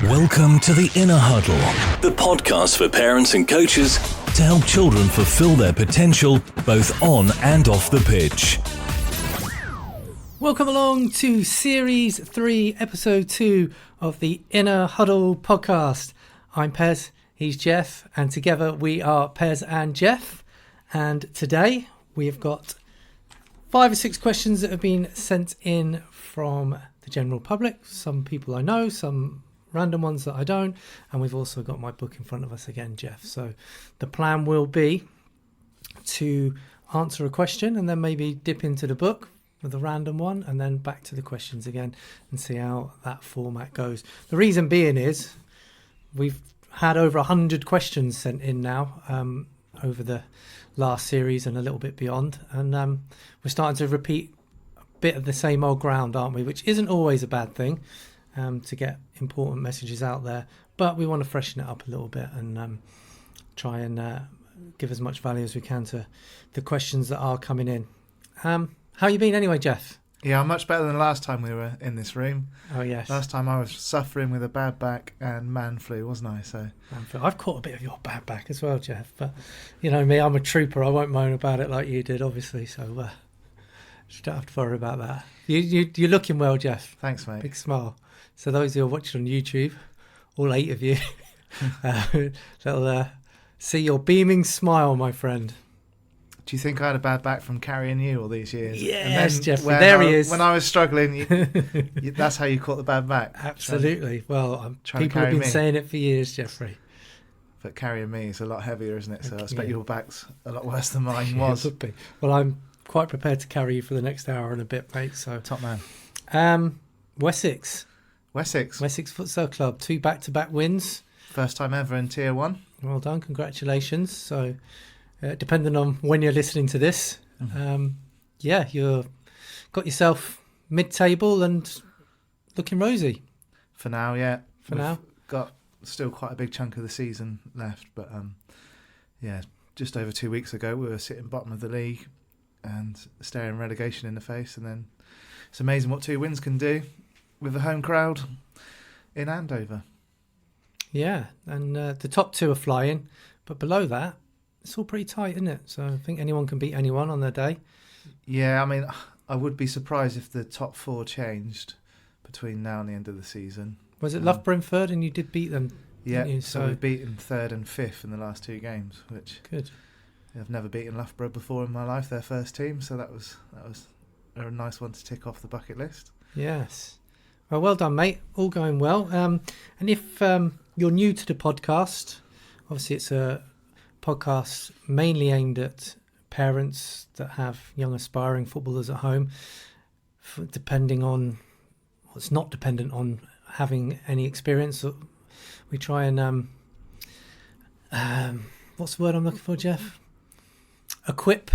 Welcome to the Inner Huddle, the podcast for parents and coaches to help children fulfill their potential both on and off the pitch. Welcome along to Series 3, Episode 2 of the Inner Huddle podcast. I'm Pez, he's Geoff, and together we are Pez and Geoff. And today we have got 5 or 6 questions that have been sent in from the general public. Some people I know, some random ones that I don't, and we've also got my book in front of us again, Geoff. So the plan will be to answer a question and then maybe dip into the book with a random one and then back to the questions again and see how that format goes. The reason being is we've had over 100 questions sent in now over the last series and a little bit beyond, and we're starting to repeat a bit of the same old ground, aren't we, which isn't always a bad thing. To get important messages out there, but we want to freshen it up a little bit and try and give as much value as we can to the questions that are coming in. How you been anyway, Geoff? Yeah, I'm much better than the last time we were in this room. Oh yes. Last time I was suffering with a bad back and man flu, wasn't I? So I've caught a bit of your bad back as well, Geoff. But you know me, I'm a trooper. I won't moan about it like you did, obviously. So you don't have to worry about that. You're looking well, Geoff. Thanks, mate. Big smile. So those who are watching on YouTube, all 8 of you, they'll see your beaming smile, my friend. Do you think I had a bad back from carrying you all these years? Yes, Jeffrey, there he is. When I was struggling, that's how you caught the bad back. Absolutely. People have been saying it for years, Jeffrey. But carrying me is a lot heavier, isn't it? So I expect your back's a lot worse than mine was. It would be. Well, I'm quite prepared to carry you for the next hour and a bit, mate. So top man. Wessex Futsal Club, 2 back-to-back wins. First time ever in Tier 1. Well done, congratulations. So, depending on when you're listening to this, you've got yourself mid-table and looking rosy. For now, yeah. We've got still quite a big chunk of the season left, but just over 2 weeks ago we were sitting bottom of the league and staring relegation in the face, and then it's amazing what 2 wins can do with a home crowd in Andover. Yeah, and the top 2 are flying, but below that, it's all pretty tight, isn't it? So I think anyone can beat anyone on their day. Yeah, I mean, I would be surprised if the top 4 changed between now and the end of the season. Was it Loughborough in 3rd, and you did beat them? Yeah, so we've beaten 3rd and 5th in the last 2 games, which good. I've never beaten Loughborough before in my life, their first team, so that was a nice one to tick off the bucket list. Yes. Well done, mate. All going well. And if you're new to the podcast, obviously it's a podcast mainly aimed at parents that have young aspiring footballers at home. It's not dependent on having any experience. We try and what's the word I'm looking for, Geoff? Equip.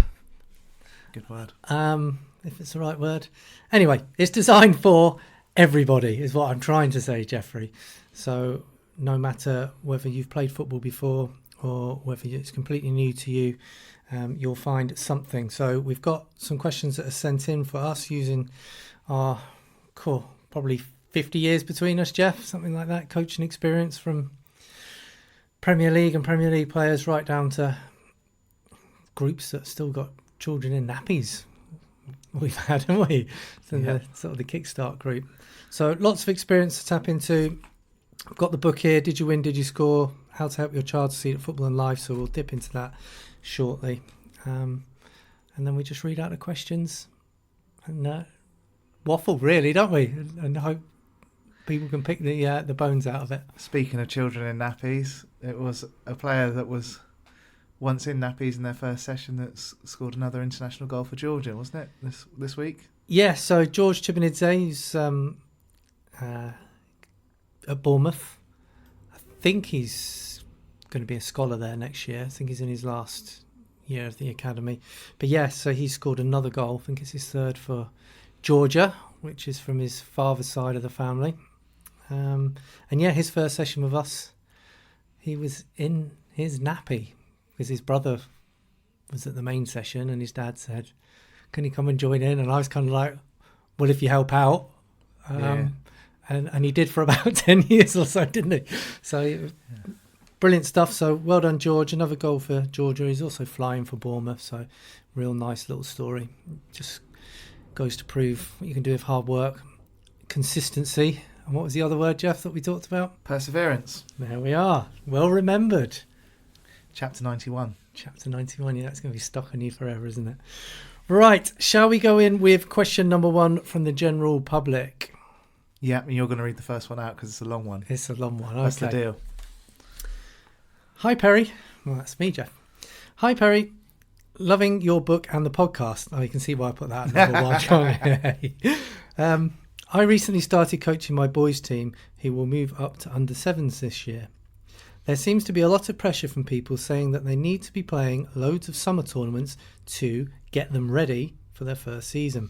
Good word. If it's the right word. Anyway, it's designed for everybody is what I'm trying to say, Jeffrey. So no matter whether you've played football before or whether it's completely new to you, you'll find something. So we've got some questions that are sent in for us using our probably 50 years between us, Geoff, something like that, coaching experience from Premier League and Premier League players right down to groups that still got children in nappies. We've had, haven't we? So the sort of the Kickstart group. So lots of experience to tap into. I've got the book here, Did You Win, Did You Score? How to Help Your Child Succeed at Football and Life. So we'll dip into that shortly. And then we just read out the questions and waffle, really, don't we? And hope people can pick the bones out of it. Speaking of children in nappies, it was a player that was once in nappies in their first session that scored another international goal for Georgia, wasn't it, this week? Yeah, so George Chibanidze, who's at Bournemouth. I think he's going to be a scholar there next year. I think he's in his last year of the academy. But yeah, so he scored another goal. I think it's his 3rd for Georgia, which is from his father's side of the family. And yeah, his first session with us, he was in his nappy because his brother was at the main session and his dad said, can you come and join in? And I was kind of like, well, if you help out. And he did for about 10 years or so, didn't he? So brilliant stuff. So well done, George. Another goal for Georgia. He's also flying for Bournemouth. So real nice little story. Just goes to prove what you can do with hard work, consistency. And what was the other word, Geoff, that we talked about? Perseverance. There we are. Well remembered. Chapter 91. Chapter 91. Yeah, that's going to be stuck on you forever, isn't it? Right. Shall we go in with question number 1 from the general public? Yeah, and you're going to read the first one out because it's a long one. It's a long one. Okay. That's the deal. Hi, Perry. Well, that's me, Geoff. Hi, Perry. Loving your book and the podcast. Oh, you can see why I put that at number 1. I recently started coaching my boys' team who will move up to under 7s this year. There seems to be a lot of pressure from people saying that they need to be playing loads of summer tournaments to get them ready for their first season.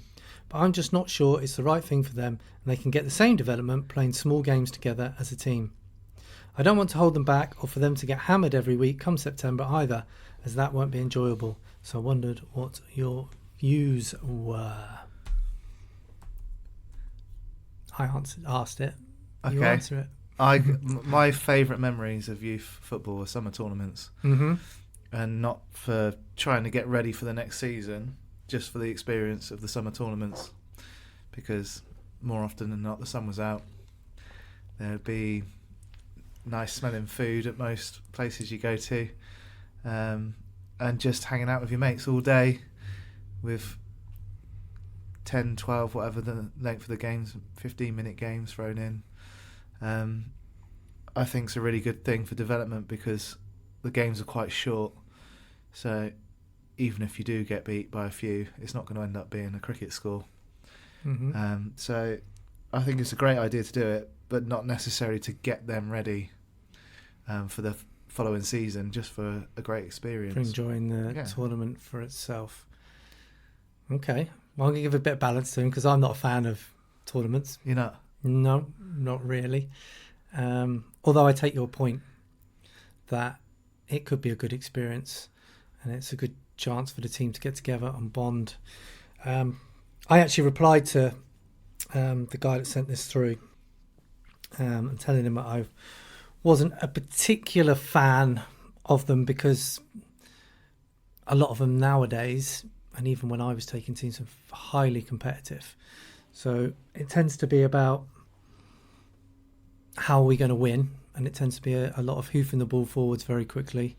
But I'm just not sure it's the right thing for them and they can get the same development playing small games together as a team. I don't want to hold them back or for them to get hammered every week come September either, as that won't be enjoyable. So I wondered what your views were. I asked it. Okay. You answer it. My favourite memories of youth football were summer tournaments. Mm-hmm. And not for trying to get ready for the next season, just for the experience of the summer tournaments. Because more often than not, the sun was out. There would be nice smelling food at most places you go to. And just hanging out with your mates all day with 10, 12, whatever the length of the games, 15-minute games thrown in. I think it's a really good thing for development because the games are quite short. So even if you do get beat by a few, it's not going to end up being a cricket score. Mm-hmm. So I think it's a great idea to do it, but not necessarily to get them ready for the following season, just for a great experience. For enjoying the tournament for itself. Okay. Well, I'm going to give a bit of balance to him because I'm not a fan of tournaments. You're not? No, not really. Although I take your point that it could be a good experience and it's a good chance for the team to get together and bond. I actually replied to the guy that sent this through and telling him that I wasn't a particular fan of them because a lot of them nowadays, and even when I was taking teams, are highly competitive. So it tends to be about how are we going to win, and it tends to be a lot of hoofing the ball forwards very quickly.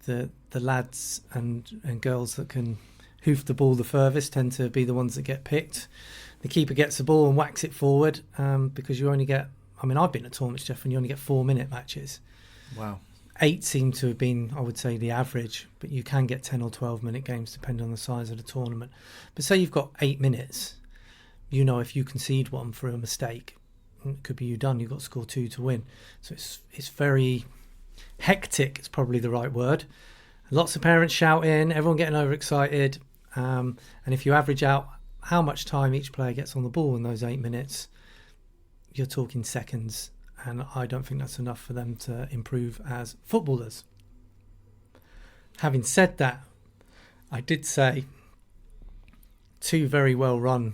The lads and girls that can hoof the ball the furthest tend to be the ones that get picked. The keeper gets the ball and whacks it forward because you only get, I mean, I've been at tournaments, Jeff, and you only get 4-minute matches. Wow. 8 seem to have been, I would say, the average, but you can get 10 or 12-minute games depending on the size of the tournament. But say you've got 8 minutes, you know if you concede one for a mistake, it could be you done. You've got to score 2 to win. So it's very hectic. It's probably the right word. Lots of parents shouting, everyone getting overexcited. And if you average out how much time each player gets on the ball in those 8 minutes, you're talking seconds. And I don't think that's enough for them to improve as footballers. Having said that, I did say 2 very well run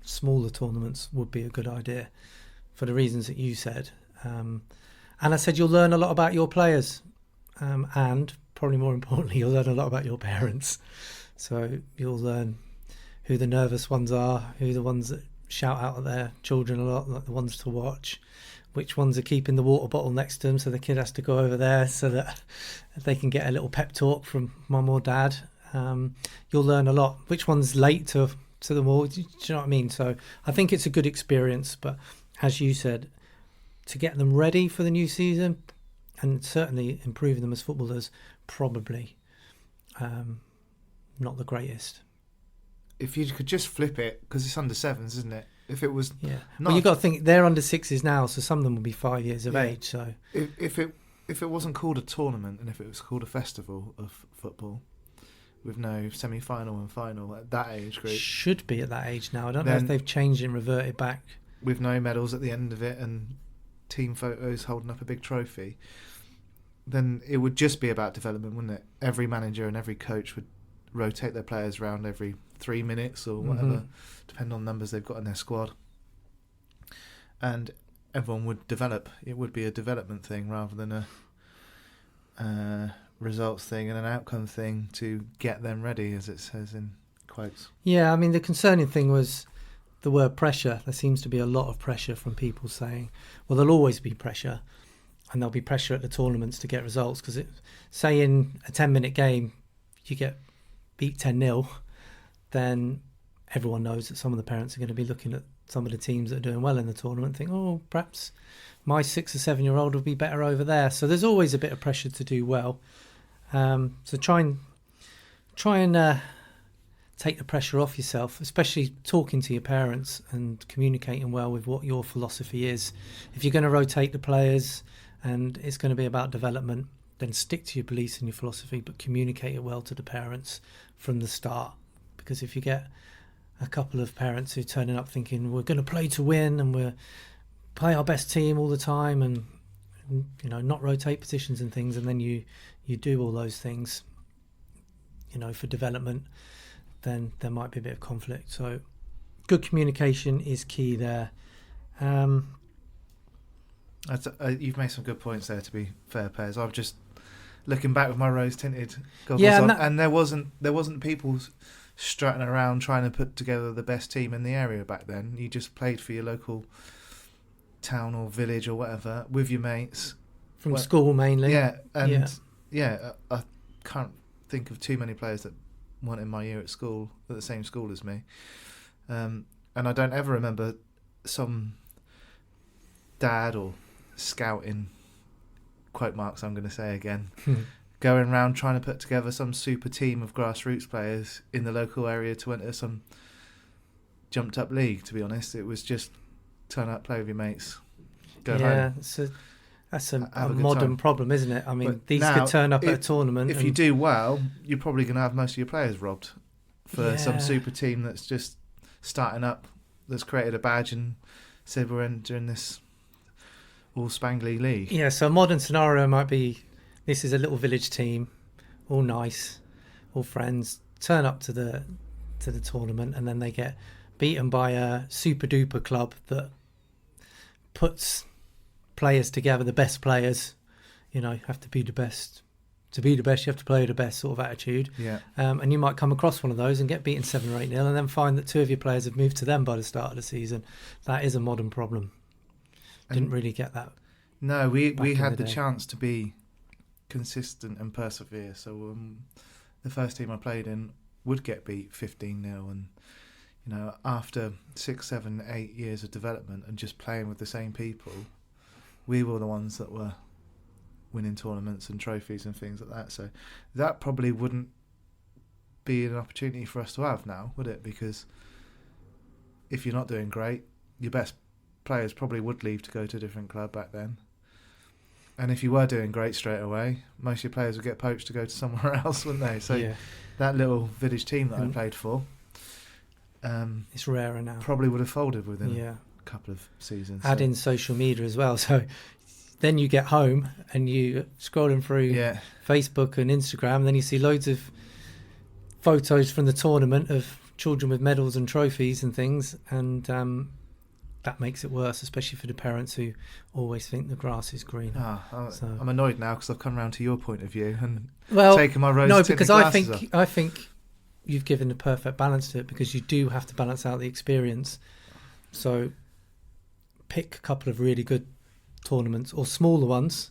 smaller tournaments would be a good idea for the reasons that you said. And I said you'll learn a lot about your players and probably more importantly you'll learn a lot about your parents. So you'll learn who the nervous ones are, who the ones that shout out at their children a lot, like the ones to watch, which ones are keeping the water bottle next to them so the kid has to go over there so that they can get a little pep talk from mum or dad. You'll learn a lot. Which one's late to them all? Do you know what I mean? So I think it's a good experience, but as you said, to get them ready for the new season and certainly improving them as footballers, probably not the greatest. If you could just flip it, because it's under 7s, isn't it? If it was, well, you've got to think they're under 6s now, so some of them will be 5 years of age. So if it wasn't called a tournament and if it was called a festival of football with no semi-final and final at that age group, should be at that age now. I don't know if they've changed and reverted back. With no medals at the end of it and team photos holding up a big trophy, then it would just be about development, wouldn't it? Every manager and every coach would rotate their players around every 3 minutes or whatever, depending on numbers they've got in their squad. and everyone would develop. It would be a development thing rather than a results thing and an outcome thing to get them ready, as it says in quotes. Yeah, I mean, the concerning thing was the word pressure. There seems to be a lot of pressure from people saying, well, there'll always be pressure, and there'll be pressure at the tournaments to get results, because say in a 10-minute game you get beat 10-0, then everyone knows that some of the parents are going to be looking at some of the teams that are doing well in the tournament and think, oh, perhaps my 6 or 7-year-old will be better over there. So there's always a bit of pressure to do well. So try and take the pressure off yourself, especially talking to your parents and communicating well with what your philosophy is. If you're going to rotate the players and it's going to be about development, then stick to your beliefs and your philosophy, but communicate it well to the parents from the start. Because if you get a couple of parents who are turning up thinking we're going to play to win and we'll play our best team all the time and not rotate positions and things, and then you do all those things for development, then there might be a bit of conflict. So good communication is key there. You've made some good points there, to be fair, Pez. I'm just looking back with my rose-tinted goggles on, and there wasn't people strutting around trying to put together the best team in the area back then. You just played for your local town or village or whatever with your mates. From school mainly. Yeah, and I can't think of too many players that weren't in my year at school, at the same school as me. And I don't ever remember some dad or scouting, quote marks I'm going to say again, going around trying to put together some super team of grassroots players in the local area to enter some jumped up league. To be honest, it was just turn up, play with your mates, go home. Yeah, that's a modern problem, isn't it? I mean, but these could turn up at a tournament. If you do well, you're probably going to have most of your players robbed for some super team that's just starting up, that's created a badge and said we're entering this all spangly league. Yeah, so a modern scenario might be, this is a little village team, all nice, all friends, turn up to the tournament, and then they get beaten by a super duper club that puts players together, the best players, have to be the best. To be the best, you have to play the best sort of attitude. Yeah. And you might come across one of those and get beaten 7 or 8-0, and then find that 2 of your players have moved to them by the start of the season. That is a modern problem. Didn't really get that. No, we had the chance to be consistent and persevere. So the first team I played in would get beat 15-0, and after 6, 7, 8 years of development and just playing with the same people, we were the ones that were winning tournaments and trophies and things like that. So that probably wouldn't be an opportunity for us to have now, would it? Because if you're not doing great, your best players probably would leave to go to a different club back then. And if you were doing great straight away, most of your players would get poached to go to somewhere else, wouldn't they? So that little village team that I played for, it's rarer now. Probably would have folded within a couple of seasons. Add in social media as well. So then you get home and you scrolling through Facebook and Instagram, and then you see loads of photos from the tournament of children with medals and trophies and things, and that makes it worse, especially for the parents who always think the grass is green. I'm annoyed now because I've come round to your point of view and taken my rose. No, because I think you've given the perfect balance to it, because you do have to balance out the experience. So pick a couple of really good tournaments or smaller ones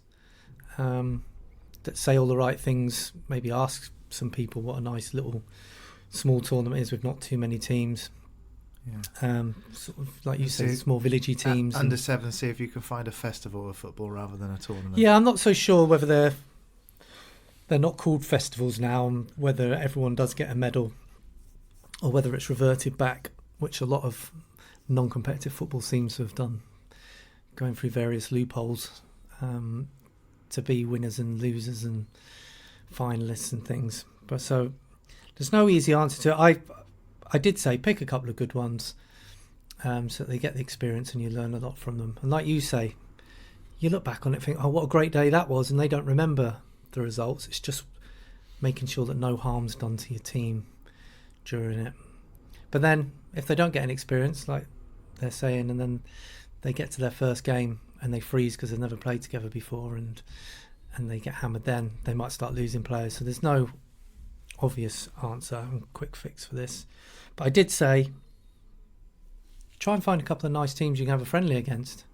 that say all the right things. Maybe ask some people what a nice little small tournament is with not too many teams. Sort of, like you said, small villagey teams. Under 7, see if you can find a festival of football rather than a tournament. Yeah, I'm not so sure whether they're not called festivals now, and whether everyone does get a medal, or whether it's reverted back, which a lot of non-competitive football seems to have done, going through various loopholes to be winners and losers and finalists and things. But so there's no easy answer to it. I did say pick a couple of good ones so that they get the experience and you learn a lot from them. And like you say, you look back on it and think, oh, what a great day that was, and they don't remember the results. It's just making sure that no harm's done to your team during it. But then if they don't get an experience, like they're saying, and then they get to their first game and they freeze because they've never played together before, and they get hammered, then they might start losing players. So there's no obvious answer and quick fix for this. But I did say, try and find a couple of nice teams you can have a friendly against,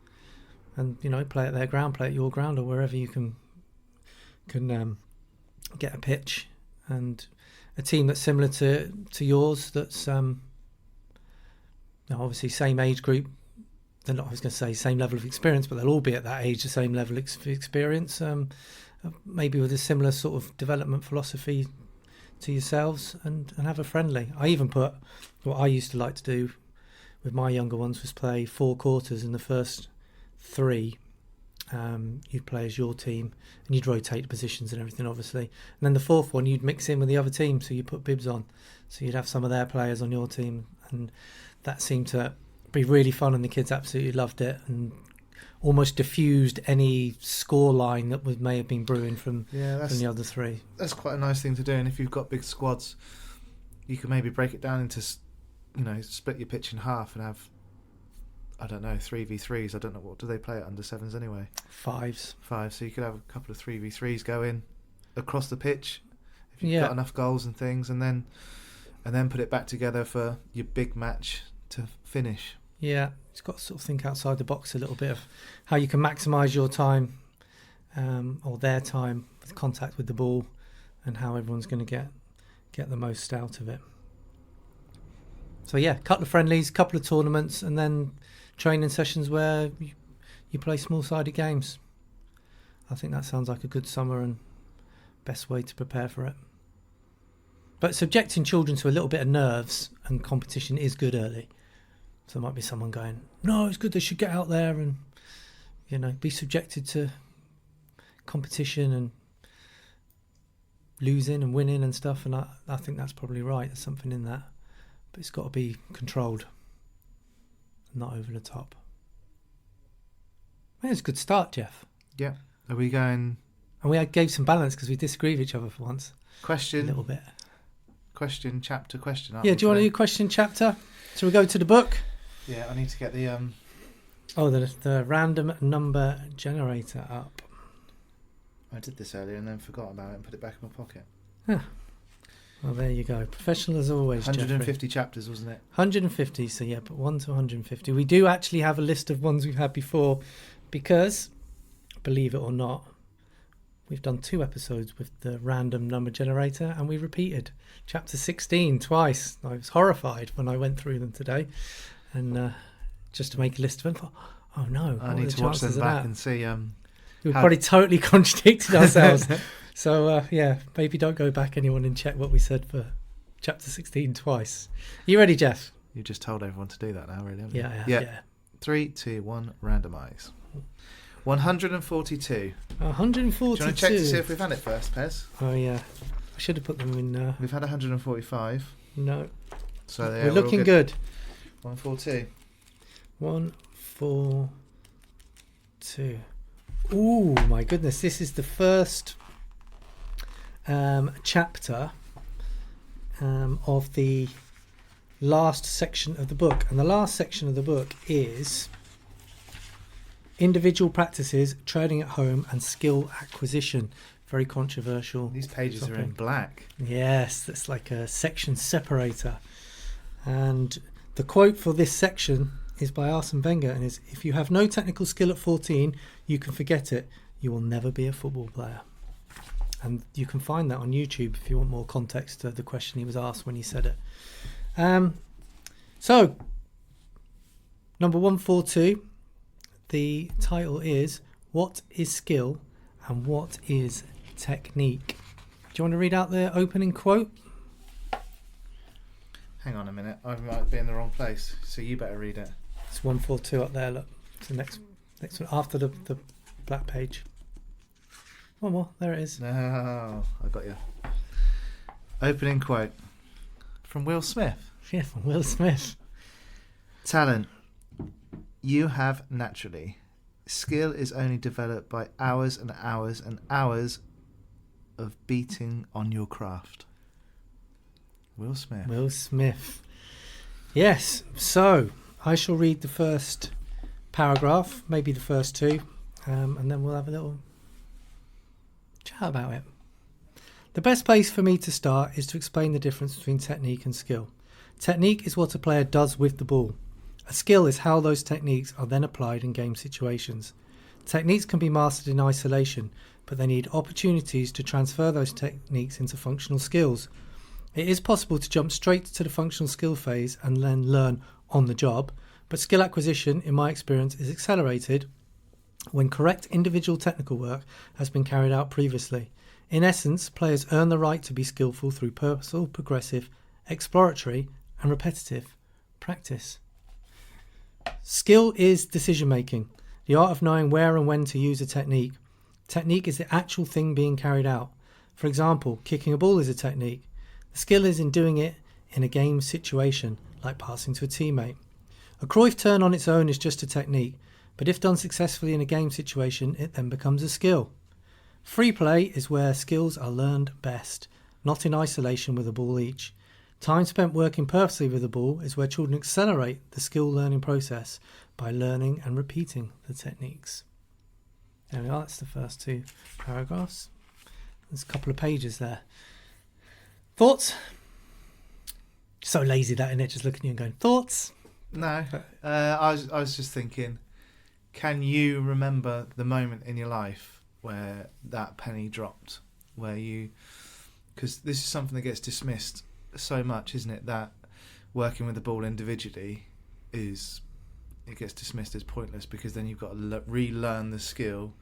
and play at their ground, play at your ground, or wherever you can get a pitch, and a team that's similar to yours, that's obviously same age group. They're not, I was going to say same level of experience, but they'll all be at that age, the same level of experience, maybe with a similar sort of development philosophy to yourselves, and have a friendly. I even put, what I used to like to do with my younger ones was play 4 quarters, in the first 3 you'd play as your team, and you'd rotate positions and everything, obviously, and then the 4th one you'd mix in with the other team, so you put bibs on, so you'd have some of their players on your team, and that seemed to be really fun, and the kids absolutely loved it, and almost diffused any score line that may have been brewing from the other 3. That's quite a nice thing to do, and if you've got big squads, you can maybe break it down into, split your pitch in half and have, I don't know, 3v3s. I don't know, what do they play at under 7s anyway? 5s. 5, so you could have a couple of 3v3s go in across the pitch if you've got enough goals and things, and then put it back together for your big match to finish. Yeah, it's got to sort of think outside the box a little bit of how you can maximise your time, or their time with contact with the ball, and how everyone's going to get the most out of it. So yeah, couple of friendlies, couple of tournaments, and then training sessions where you play small-sided games. I think that sounds like a good summer and best way to prepare for it. But subjecting children to a little bit of nerves and competition is good early. So there might be someone going, no, it's good, they should get out there and, be subjected to competition and losing and winning and stuff. And I think that's probably right. There's something in that. But it's got to be controlled, not over the top. Well, it's a good start, Geoff. Yeah. Are we going... And we gave some balance because we disagree with each other for once. Question. A little bit. Question, chapter, question. Yeah, do you want to do question, chapter? So we go to the book? Yeah, I need to get the... the random number generator up. I did this earlier and then forgot about it and put it back in my pocket. Huh. Well, there you go. Professional as always, 150 Jeffrey. chapters, wasn't it? 150, so yeah, but 1 to 150. We do actually have a list of ones we've had before because, believe it or not, we've done 2 episodes with the random number generator, and we repeated chapter 16 twice. I was horrified when I went through them today, and just to make a list of them, I thought, oh no, I need to watch them back and see. We've probably totally contradicted ourselves. So, maybe don't go back, anyone, and check what we said for chapter 16 twice. Are you ready, Geoff? You just told everyone to do that now, really, haven't you? Yeah. 3, 2, 1, randomise. 142. 142. Do you want to check to see if we've had it first, Pez? Oh, yeah. I should have put them in... We've had 145. No. So we're looking good. 142. 142. Ooh, my goodness. This is the first chapter of the last section of the book. And the last section of the book is individual practices, training at home, and skill acquisition. Very controversial. These pages are in black. Yes, that's like a section separator. And the quote for this section is by Arsene Wenger, and is, if you have no technical skill at 14, you can forget it. You will never be a football player. And you can find that on YouTube if you want more context to the question he was asked when he said it. So, number 142, the title is, What is Skill and What is Technique? Do you want to read out the opening quote? Hang on a minute, I might be in the wrong place, so you better read it. It's 142 up there, look. It's the next one, after the black page. One more, there it is. No, I got you. Opening quote from Will Smith. Yeah, from Will Smith. Talent you have naturally. Skill is only developed by hours and hours and hours of beating on your craft. Will Smith. Will Smith. Yes, so I shall read the first paragraph, maybe the first two, and then we'll have a little chat about it. The best place for me to start is to explain the difference between technique and skill. Technique is what a player does with the ball. A skill is how those techniques are then applied in game situations. Techniques can be mastered in isolation, but they need opportunities to transfer those techniques into functional skills. It is possible to jump straight to the functional skill phase and then learn on the job, but skill acquisition, in my experience, is accelerated when correct individual technical work has been carried out previously. In essence, players earn the right to be skillful through purposeful, progressive, exploratory and repetitive practice. Skill is decision making, the art of knowing where and when to use a technique. Technique is the actual thing being carried out. For example, kicking a ball is a technique. The skill is in doing it in a game situation, like passing to a teammate. A Cruyff turn on its own is just a technique, but if done successfully in a game situation, it then becomes a skill. Free play is where skills are learned best, not in isolation with a ball each. Time spent working purposely with the ball is where children accelerate the skill learning process by learning and repeating the techniques. There we are, that's the first two paragraphs. There's a couple of pages there. Thoughts? So lazy that, innit? Just looking at you and going, thoughts? No, I was just thinking, can you remember the moment in your life where that penny dropped? Because this is something that gets dismissed so much, isn't it? That working with the ball individually it gets dismissed as pointless because then you've got to relearn the skill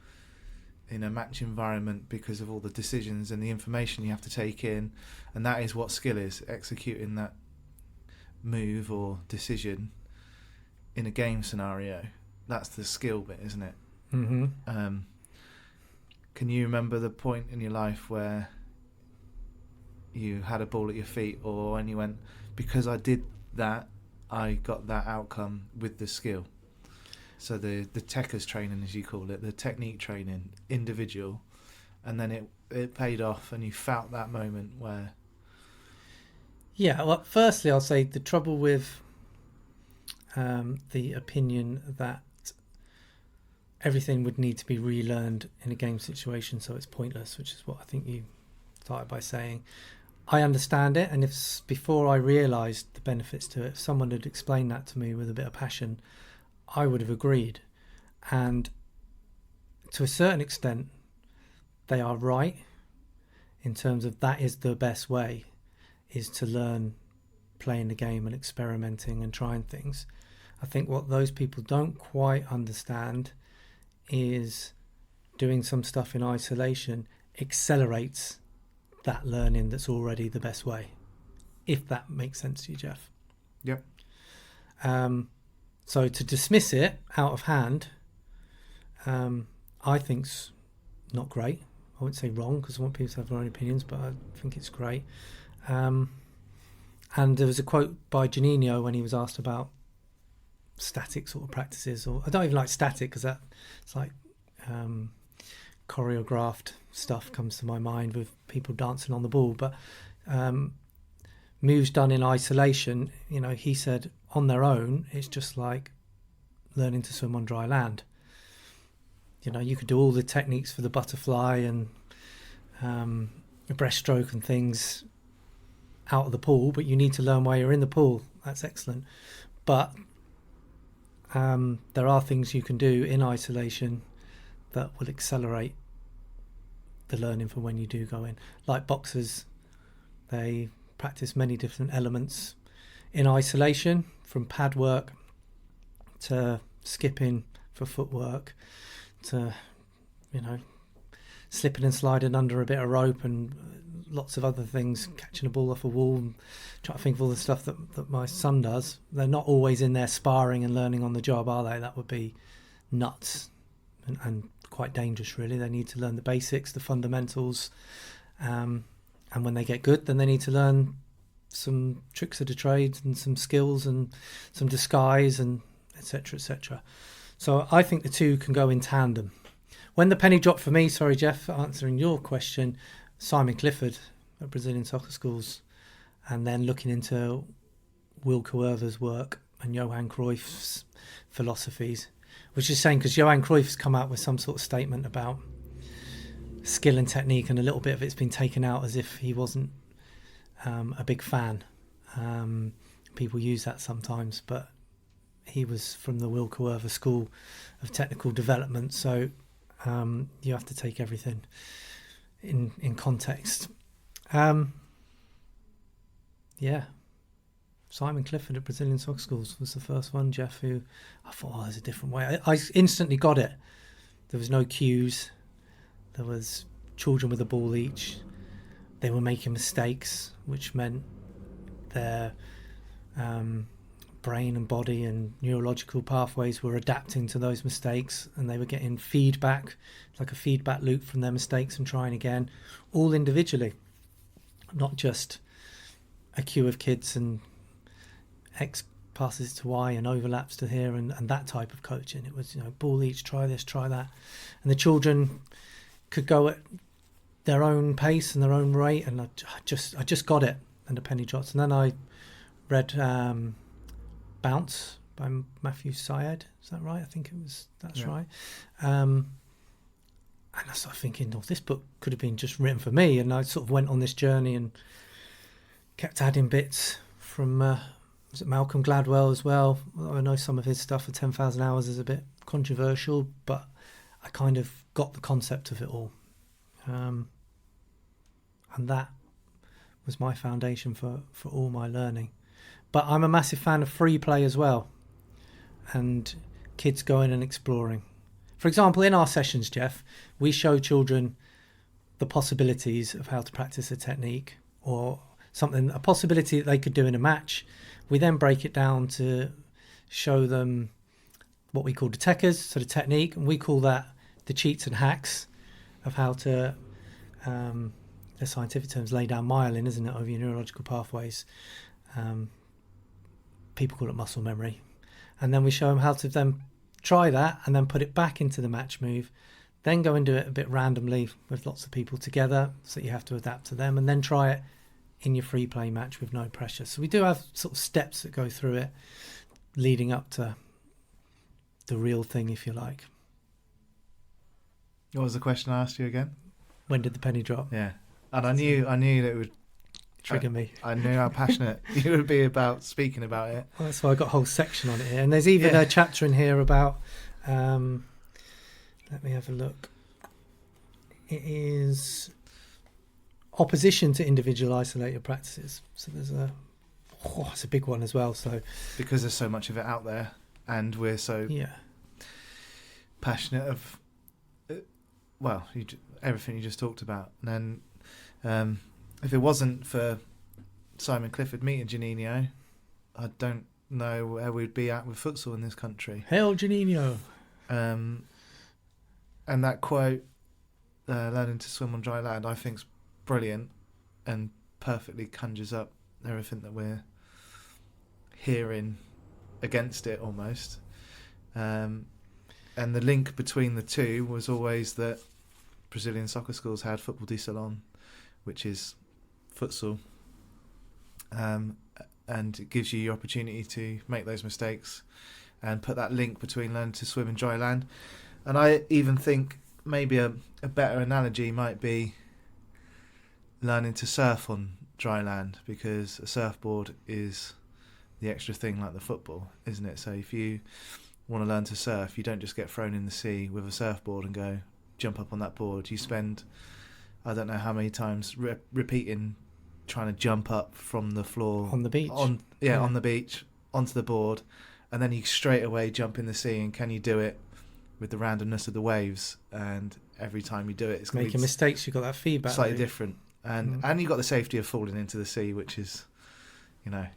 in a match environment because of all the decisions and the information you have to take in, and that is what skill is, executing that move or decision in a game scenario. That's the skill bit, isn't it? Mm-hmm. Can you remember the point in your life where you had a ball at your feet, or when you went, because I did that, I got that outcome with the skill? So the techers training, as you call it, the technique training, individual, and then it paid off and you felt that moment where... Yeah, well, firstly, I'll say the trouble with the opinion that everything would need to be relearned in a game situation, so it's pointless, which is what I think you started by saying. I understand it, and if before I realised the benefits to it, if someone had explained that to me with a bit of passion, I would have agreed. And to a certain extent, they are right in terms of that is the best way, is to learn playing the game and experimenting and trying things. I think what those people don't quite understand is doing some stuff in isolation accelerates that learning that's already the best way, if that makes sense to you, Geoff. Yep. So to dismiss it out of hand, I think's not great. I wouldn't say wrong, because I want people to have their own opinions, but I think it's great. And there was a quote by Janino when he was asked about static sort of practices, or I don't even like static because it's like choreographed stuff comes to my mind with people dancing on the ball, but moves done in isolation, he said on their own it's just like learning to swim on dry land. You could do all the techniques for the butterfly and the breaststroke and things out of the pool, but you need to learn while you're in the pool. That's excellent, but there are things you can do in isolation that will accelerate the learning for when you do go in. Like boxers, they practice many different elements in isolation, from pad work to skipping for footwork to slipping and sliding under a bit of rope and lots of other things, catching a ball off a wall, and trying to think of all the stuff that my son does. They're not always in there sparring and learning on the job, are they? That would be nuts and quite dangerous, really. They need to learn the basics, the fundamentals, and when they get good, then they need to learn some tricks of the trade and some skills and some disguise and etc, etc. So I think the two can go in tandem. When the penny dropped for me, sorry Geoff, answering your question, Simon Clifford at Brazilian Soccer Schools, and then looking into Will Coerver's work and Johan Cruyff's philosophies, which is a shame because Johan Cruyff's come out with some sort of statement about skill and technique, and a little bit of it's been taken out as if he wasn't a big fan. People use that sometimes, but he was from the Will Coerver School of Technical Development, so you have to take everything in context. Simon Clifford at Brazilian Soccer Schools was the first one, Geoff, who I thought, there's a different way. I instantly got it. There was no cues. There was children with a ball each. They were making mistakes, which meant their brain and body and neurological pathways were adapting to those mistakes, and they were getting feedback, like a feedback loop from their mistakes and trying again, all individually, not just a queue of kids and X passes to Y and overlaps to here and that type of coaching. It was, ball each, try this, try that. And the children could go at their own pace and their own rate, and I just got it, and the penny drops. And then I read Bounce by Matthew Syed. Is that right? I think that's right. And I started thinking, this book could have been just written for me. And I sort of went on this journey and kept adding bits from was it Malcolm Gladwell as well. I know some of his stuff for 10,000 Hours is a bit controversial, but I kind of got the concept of it all. And that was my foundation for all my learning. But I'm a massive fan of free play as well, and kids going and exploring. For example, in our sessions, Geoff, we show children the possibilities of how to practice a technique or something, a possibility that they could do in a match. We then break it down to show them what we call the techers, so the technique, and we call that the cheats and hacks of how to, the scientific terms, lay down myelin, isn't it, over your neurological pathways. People call it muscle memory. And then we show them how to then try that and then put it back into the match move, then go and do it a bit randomly with lots of people together, so you have to adapt to them, and then try it in your free play match with no pressure. So we do have sort of steps that go through it leading up to the real thing, if you like. What was the question I asked you again? When did the penny drop? Yeah. And I knew that it would trigger me. I knew how passionate you would be about speaking about it. Well, that's why I got a whole section on it here. And there's even a chapter in here about, let me have a look. It is opposition to individual isolated practices. So there's it's a big one as well. So because there's so much of it out there, and we're so passionate of, everything you just talked about. And then if it wasn't for Simon Clifford meeting Juninho, I don't know where we'd be at with futsal in this country. Hail Juninho! And that quote, learning to swim on dry land, I think's brilliant and perfectly conjures up everything that we're hearing against it almost. And the link between the two was always that Brazilian soccer schools had football de salon, which is futsal, and it gives you the opportunity to make those mistakes and put that link between learning to swim in dry land. And I even think maybe a better analogy might be learning to surf on dry land, because a surfboard is the extra thing like the football, isn't it? So if you want to learn to surf, you don't just get thrown in the sea with a surfboard and go jump up on that board. You spend, I don't know how many times repeating trying to jump up from the floor on the beach, on the beach onto the board, and then you straight away jump in the sea. And can you do it with the randomness of the waves? And every time you do it, it's making mistakes. You've got that feedback slightly different, and you've got the safety of falling into the sea, which is,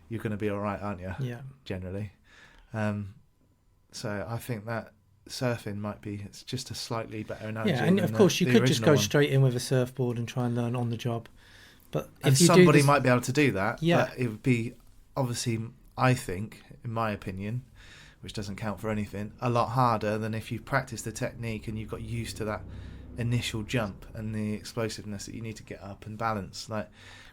you're going to be all right, aren't you? Yeah, generally. So I think that surfing might be, it's just a slightly better analogy. Yeah, and of course you could just go straight in with a surfboard and try and learn on the job. But if somebody might be able to do that, but it would be, obviously, I think, in my opinion, which doesn't count for anything, a lot harder than if you've practiced the technique and you've got used to that initial jump and the explosiveness that you need to get up and balance.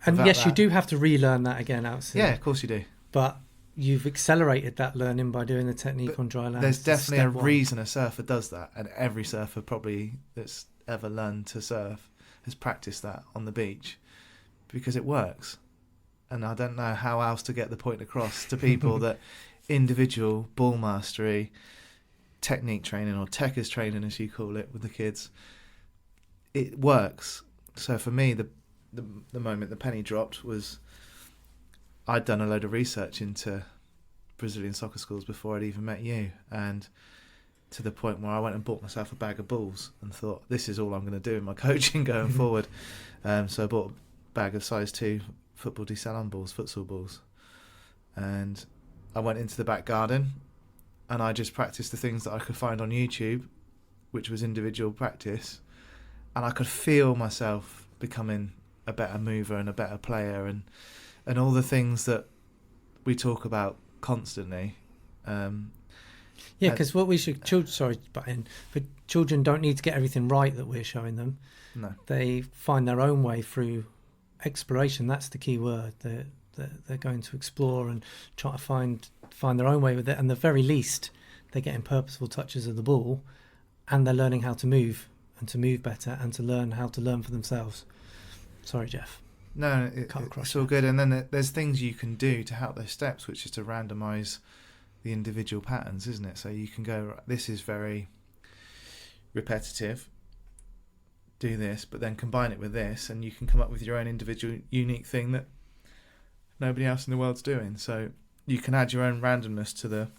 And yes, you do have to relearn that again outside. Yeah, of course you do. But you've accelerated that learning by doing the technique on dry land. There's definitely a reason a surfer does that, and every surfer probably that's ever learned to surf has practiced that on the beach because it works. And I don't know how else to get the point across to people that individual ball mastery, technique training, or techers training as you call it with the kids, it works. So for me, the moment the penny dropped was I'd done a load of research into Brazilian soccer schools before I'd even met you, and to the point where I went and bought myself a bag of balls and thought, this is all I'm going to do in my coaching going forward. So I bought a bag of size 2 football de salon balls, futsal balls, and I went into the back garden and I just practiced the things that I could find on YouTube, which was individual practice, and I could feel myself becoming a better mover and a better player, and all the things that we talk about constantly. Because what we should, but children don't need to get everything right that we're showing them. No, they find their own way through exploration. That's the key word. They're going to explore and try to find their own way with it. And the very least, they're getting purposeful touches of the ball, and they're learning how to move and to move better and to learn how to learn for themselves. Sorry, Geoff. No, it's all good. And then there's things you can do to help those steps, which is to randomise the individual patterns, isn't it? So you can go, this is very repetitive, do this, but then combine it with this, and you can come up with your own individual unique thing that nobody else in the world's doing. So you can add your own randomness to the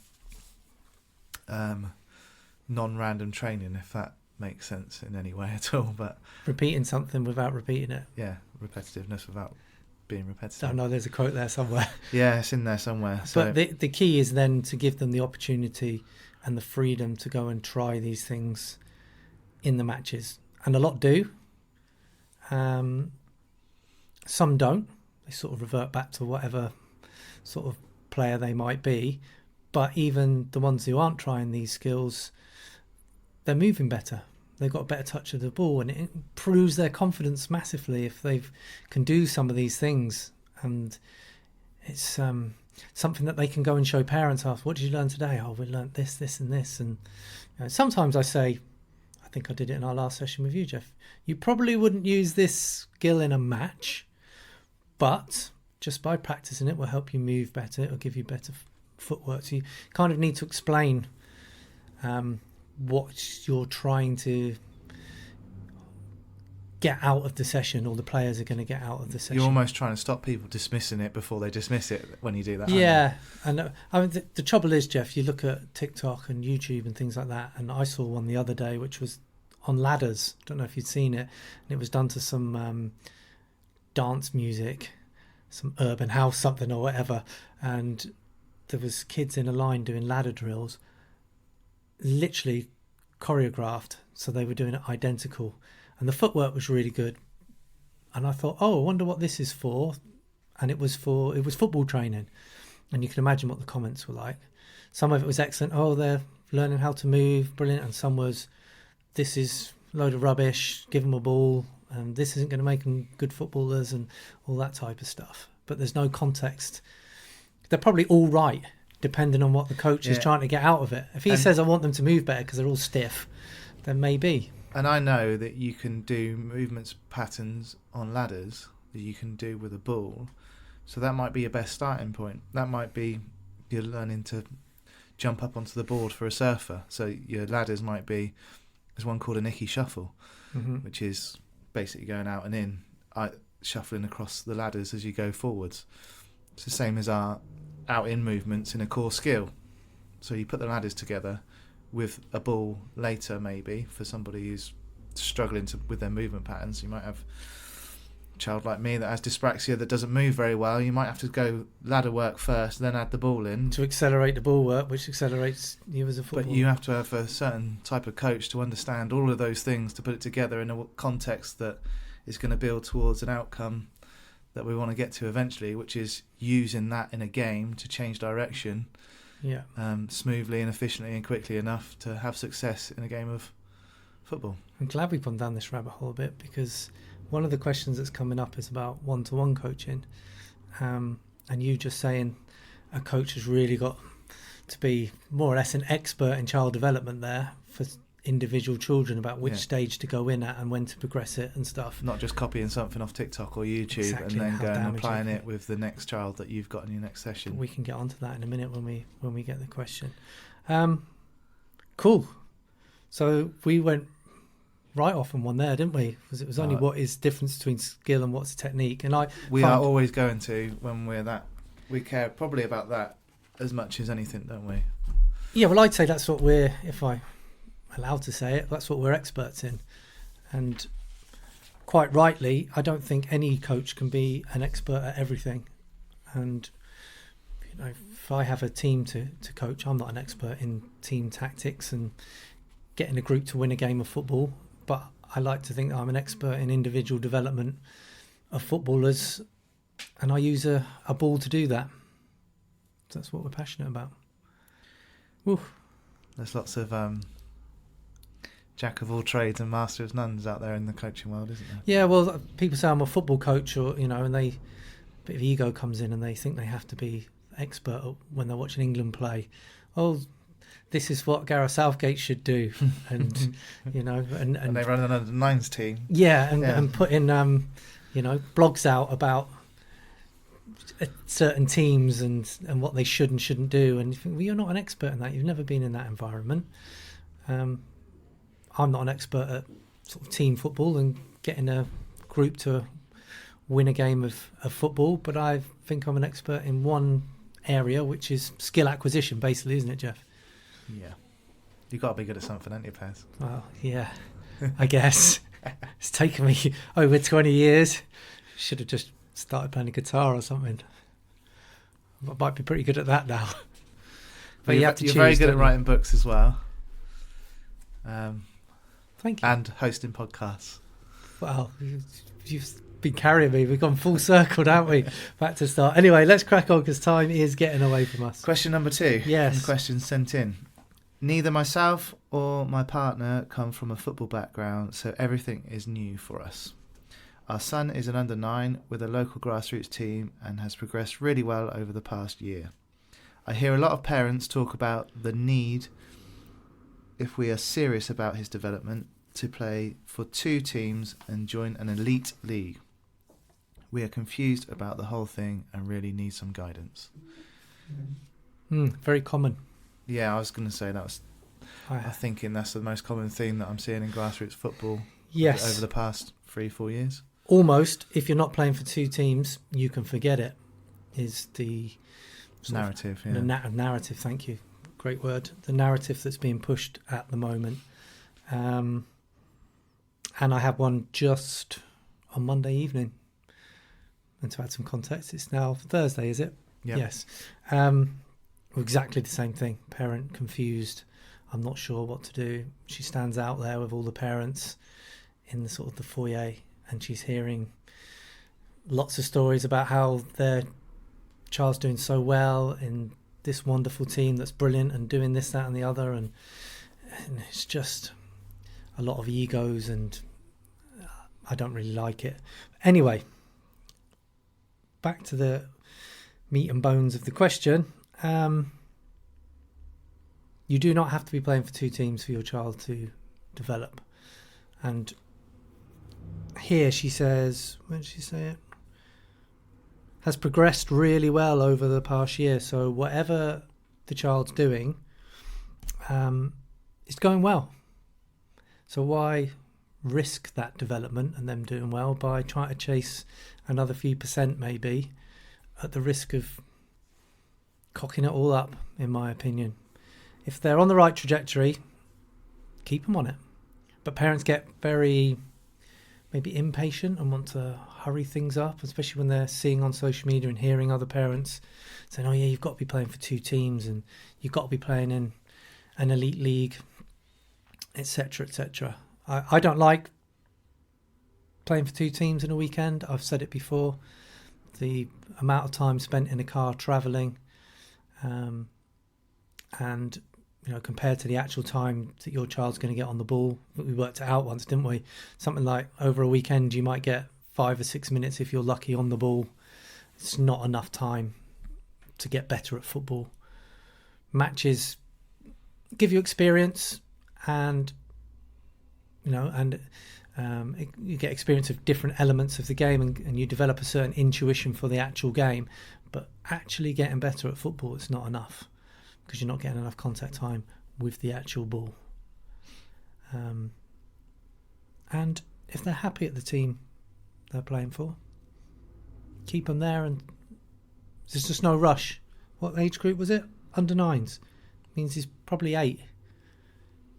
non-random training, if that makes sense in any way at all. But repeating something without repeating it. Yeah, repetitiveness without being repetitive. I know there's a quote there somewhere. Yeah, it's in there somewhere. So. But the key is then to give them the opportunity and the freedom to go and try these things in the matches. And a lot do. Some don't. They sort of revert back to whatever sort of player they might be. But even the ones who aren't trying these skills, they're moving better. They've got a better touch of the ball, and it improves their confidence massively if they can do some of these things. And it's something that they can go and show parents after. What did you learn today? Oh, we learned this, this, and this. And sometimes I say, I think I did it in our last session with you, Geoff, you probably wouldn't use this skill in a match, but just by practicing it will help you move better. It'll give you better footwork. So you kind of need to explain what you're trying to get out of the session, or the players are going to get out of the session. You're almost trying to stop people dismissing it before they dismiss it when you do that. Yeah, and I mean the trouble is, Geoff, you look at TikTok and YouTube and things like that, and I saw one the other day which was on ladders. Don't know if you'd seen it, and it was done to some dance music, some urban house something or whatever, and there was kids in a line doing ladder drills, literally choreographed, so they were doing it identical, and the footwork was really good. And I thought, I wonder what this is for. And it was football training, and you can imagine what the comments were like. Some of it was excellent. Oh, they're learning how to move, brilliant. And some was, this is a load of rubbish, give them a ball, and this isn't going to make them good footballers, and all that type of stuff. But there's no context. They're probably all right, depending on what the coach is trying to get out of it. If he says, I want them to move better because they're all stiff, then maybe. And I know that you can do movements patterns on ladders that you can do with a ball. So that might be your best starting point. That might be you're learning to jump up onto the board for a surfer. So your ladders might be, there's one called a Nicky shuffle, which is basically going out and in, shuffling across the ladders as you go forwards. It's the same as our out-in movements in a core skill. So you put the ladders together with a ball later, maybe, for somebody who's struggling with their movement patterns. You might have a child like me that has dyspraxia that doesn't move very well. You might have to go ladder work first, then add the ball in. To accelerate the ball work, which accelerates you as a footballer. But you have to have a certain type of coach to understand all of those things, to put it together in a context that is going to build towards an outcome that we want to get to eventually, which is using that in a game to change direction smoothly and efficiently and quickly enough to have success in a game of football. I'm glad we've gone down this rabbit hole a bit, because one of the questions that's coming up is about one-to-one coaching, and you just saying, a coach has really got to be more or less an expert in child development there for individual children about which stage to go in at and when to progress it and stuff. Not just copying something off TikTok or YouTube and then going and applying it with the next child that you've got in your next session. We can get onto that in a minute when we get the question. Cool. So we went right off on one there, didn't we? Because it was only what is difference between skill and what's technique. And we are always going to, when we're that, we care probably about that as much as anything, don't we? Yeah, well, I'd say that's what we're, if I'm allowed to say it, that's what we're experts in. And quite rightly, I don't think any coach can be an expert at everything. And if I have a team to coach, I'm not an expert in team tactics and getting a group to win a game of football, but I like to think that I'm an expert in individual development of footballers, and I use a ball to do that. That's what we're passionate about. Woo. There's lots of jack of all trades and master of none out there in the coaching world, isn't there? Yeah, well, people say I'm a football coach, or and a bit of ego comes in and they think they have to be expert when they're watching England play. Oh, this is what Gareth Southgate should do, and and they run an under-9s team. Yeah, and put in blogs out about certain teams and what they should and shouldn't do, and you think, well, you're not an expert in that. You've never been in that environment. I'm not an expert at sort of team football and getting a group to win a game of football, but I think I'm an expert in one area, which is skill acquisition, basically, isn't it, Geoff? Yeah. You've got to be good at something, haven't you, Pez? Well, yeah, I guess. It's taken me over 20 years. Should have just started playing a guitar or something. I might be pretty good at that now. But you have to choose. You're very good at writing books as well. Thank you. And hosting podcasts. Well, you've been carrying me. We've gone full circle, haven't we? Back to start. Anyway, let's crack on because time is getting away from us. Question number 2. Yes. The question sent in. Neither myself or my partner come from a football background, so everything is new for us. Our son is an under-9 with a local grassroots team and has progressed really well over the past year. I hear a lot of parents talk about the need, if we are serious about his development, to play for 2 teams and join an elite league. We are confused about the whole thing and really need some guidance. Very common. Yeah, I was going to say I'm thinking that's the most common theme that I'm seeing in grassroots football. Yes. Over the past 3-4 years. Almost, if you're not playing for 2 teams, you can forget it, is the narrative. Narrative, thank you. Great word. The narrative that's being pushed at the moment. And I had one just on Monday evening. And to add some context, it's now Thursday, is it? Yep. Yes. Exactly the same thing. Parent confused. I'm not sure what to do. She stands out there with all the parents in the sort of the foyer, and she's hearing lots of stories about how their child's doing so well in this wonderful team that's brilliant and doing this, that and the other, and it's just a lot of egos, and I don't really like it. Anyway, back to the meat and bones of the question. You do not have to be playing for 2 teams for your child to develop. And here she says, where did she say it? Has progressed really well over the past year. So whatever the child's doing, it's going well. So why risk that development and them doing well by trying to chase another few % maybe at the risk of cocking it all up, in my opinion. If they're on the right trajectory, keep them on it. But parents get very maybe impatient and want to hurry things up, especially when they're seeing on social media and hearing other parents saying, oh yeah, you've got to be playing for 2 teams and you've got to be playing in an elite league, etc., etc. I don't like playing for 2 teams in a weekend. I've said it before. The amount of time spent in a car travelling, and compared to the actual time that your child's going to get on the ball, we worked it out once, didn't we? Something like over a weekend you might get 5 or 6 minutes if you're lucky on the ball. It's not enough time to get better at football. Matches give you experience, and you get experience of different elements of the game, and you develop a certain intuition for the actual game. But actually getting better at football, it's not enough, because you're not getting enough contact time with the actual ball. And if they're happy at the team they're playing for, keep them there, and there's just no rush. What age group was it? Under 9s. Means he's probably 8.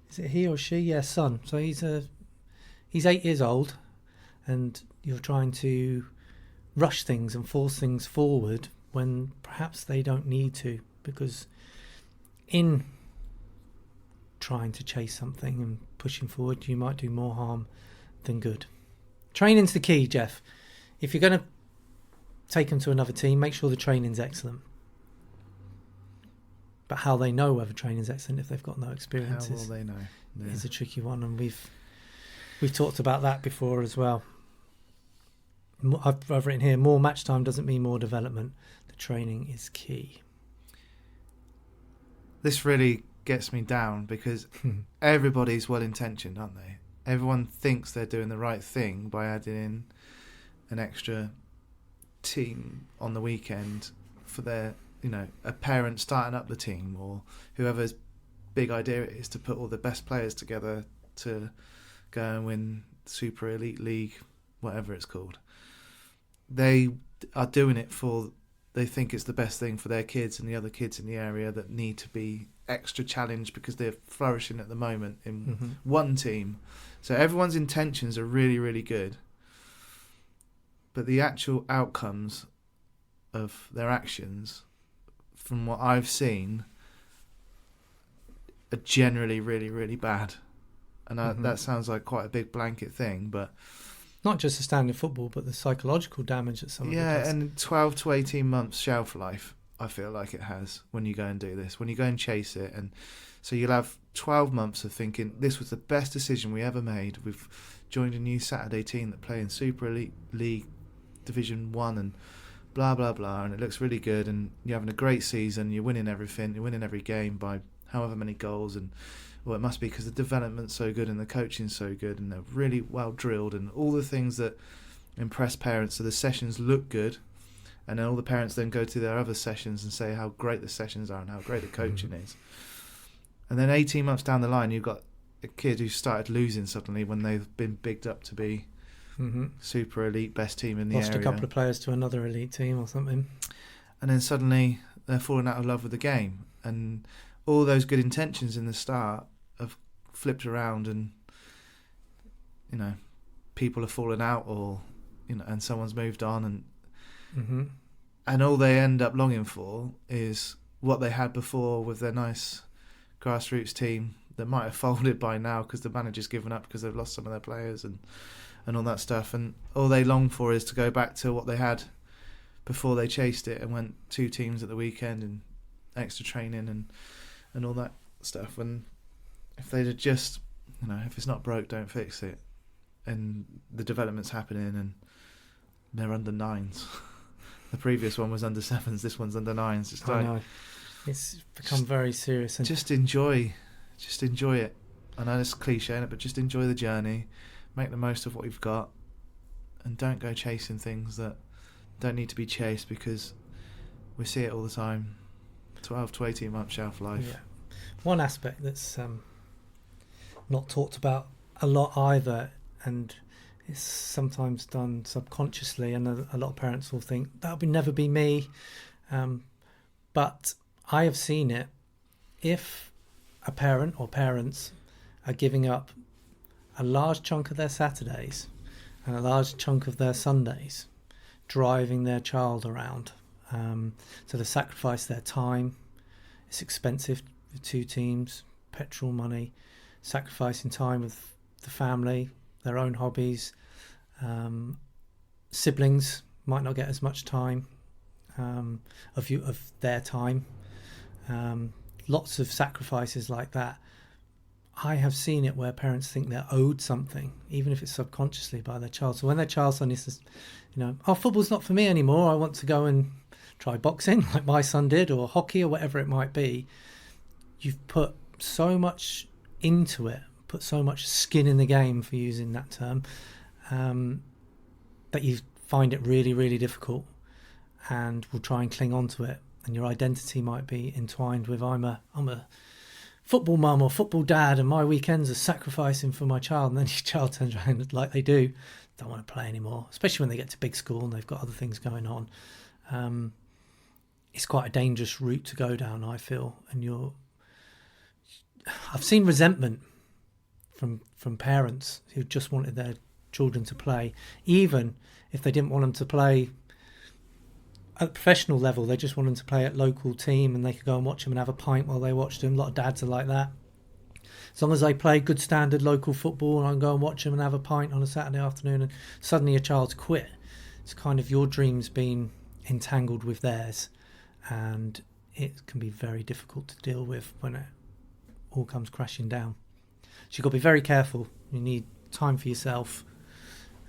Is it he or she? Yeah, son. So he's 8 years old, and you're trying to rush things and force things forward when perhaps they don't need to, because in trying to chase something and pushing forward, you might do more harm than good. Training's the key, Geoff. If you're going to take them to another team, make sure the training's excellent. But how they know whether training's excellent if they've got no experience How will they know? Yeah. Is a tricky one, and we've talked about that before as well. I've written here, more match time doesn't mean more development. The training is key. This really gets me down, because everybody's well-intentioned, aren't they? Everyone thinks they're doing the right thing by adding in an extra team on the weekend for their, a parent starting up the team, or whoever's big idea it is to put all the best players together to go and win Super Elite League, whatever it's called. They are doing it they think it's the best thing for their kids and the other kids in the area that need to be extra challenged because they're flourishing at the moment in one team. So everyone's intentions are really, really good. But the actual outcomes of their actions, from what I've seen, are generally really, really bad. And that sounds like quite a big blanket thing, but not just the standard football, but the psychological damage that some of it does. Yeah, and 12 to 18 months shelf life, I feel like it has when you go and do this, when you go and chase it. And so you'll have 12 months of thinking, this was the best decision we ever made. We've joined a new Saturday team that play in Super Elite League Division 1 and blah, blah, blah. And it looks really good. And you're having a great season. You're winning everything. You're winning every game by however many goals. And well, it must be because the development's so good and the coaching's so good and they're really well drilled and all the things that impress parents. So the sessions look good, and then all the parents then go to their other sessions and say how great the sessions are and how great the coaching is. And then 18 months down the line, you've got a kid who started losing suddenly when they've been bigged up to be super elite, best team in the area. Lost a couple of players to another elite team or something. And then suddenly they're falling out of love with the game. And all those good intentions in the start have flipped around, and people have fallen out, or and someone's moved on, and all they end up longing for is what they had before with their nice grassroots team that might have folded by now because the manager's given up because they've lost some of their players and all that stuff, and all they long for is to go back to what they had before they chased it and went 2 teams at the weekend and extra training and all that stuff. And if they'd have just, if it's not broke, don't fix it. And the development's happening, and they're under 9s. The previous one was under 7s. This one's under 9s. I know. It's become very serious. And just enjoy it. I know it's cliche, but just enjoy the journey. Make the most of what you've got, and don't go chasing things that don't need to be chased, because we see it all the time. 12 to 18 month shelf life. Yeah. One aspect that's not talked about a lot either, and it's sometimes done subconsciously, and a lot of parents will think that would never be me, but I have seen it. If a parent or parents are giving up a large chunk of their Saturdays and a large chunk of their Sundays driving their child around, so they sacrifice their time. It's expensive with 2 teams, petrol money, sacrificing time with the family, their own hobbies. Siblings might not get as much time of their time. Lots of sacrifices like that. I have seen it where parents think they're owed something, even if it's subconsciously, by their child. So when their child suddenly says, football's not for me anymore, I want to go and try boxing like my son did, or hockey, or whatever it might be. You've put so much into it, put so much skin in the game, for using that term, that you find it really, really difficult, and will try and cling on to it. And your identity might be entwined with I'm a football mum or football dad, and my weekends are sacrificing for my child. And then your child turns around, like they do, don't want to play anymore, especially when they get to big school and they've got other things going on. It's quite a dangerous route to go down, I feel. And I've seen resentment from parents who just wanted their children to play, even if they didn't want them to play at the professional level. They just want them to play at local team, and they could go and watch them and have a pint while they watched them. A lot of dads are like that. As long as they play good standard local football, and I can go and watch them and have a pint on a Saturday afternoon, and suddenly a child's quit. It's kind of your dreams being entangled with theirs, and it can be very difficult to deal with when it all comes crashing down. So you've got to be very careful. You need time for yourself.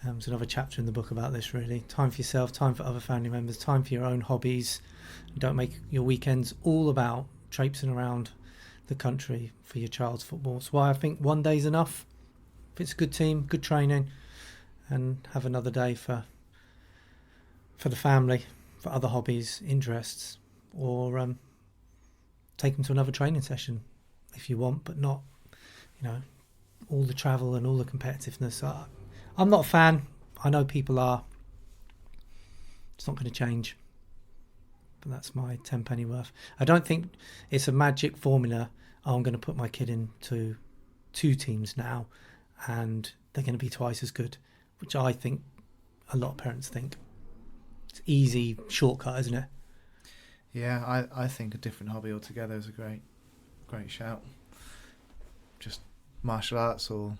There's another chapter in the book about this, really. Time for yourself, time for other family members, time for your own hobbies. Don't make your weekends all about traipsing around the country for your child's football. That's why I think one day's enough. If it's a good team, good training, and have another day for the family, for other hobbies, interests, or take them to another training session if you want, but not, all the travel and all the competitiveness. I'm not a fan. I know people are. It's not going to change. But that's my 10 penny worth. I don't think it's a magic formula. I'm going to put my kid into 2 teams now, and they're going to be twice as good, which I think a lot of parents think. It's easy shortcut, isn't it? Yeah, I think a different hobby altogether is a great shout. Just martial arts, or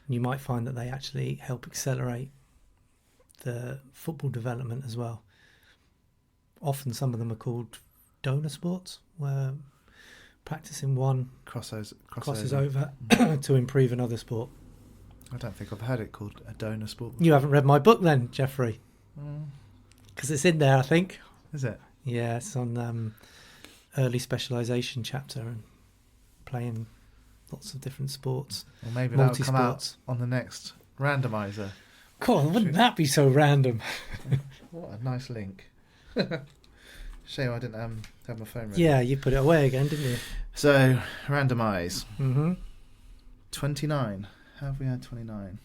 You might find that they actually help accelerate the football development as well. Often some of them are called donor sports, where practicing one crosses over to improve another sport. I don't think I've heard it called a donor sport before. You haven't read my book then, Jeffrey? Because it's in there, I think. Is it? Yeah, it's on early specialisation chapter, and playing lots of different sports. Well, maybe that'll come out on the next randomizer. God, wouldn't that be so random? What a nice link. Shame I didn't have my phone ready. Yeah, you put it away again, didn't you? So, randomise. Mm-hmm. 29. Have we had 29?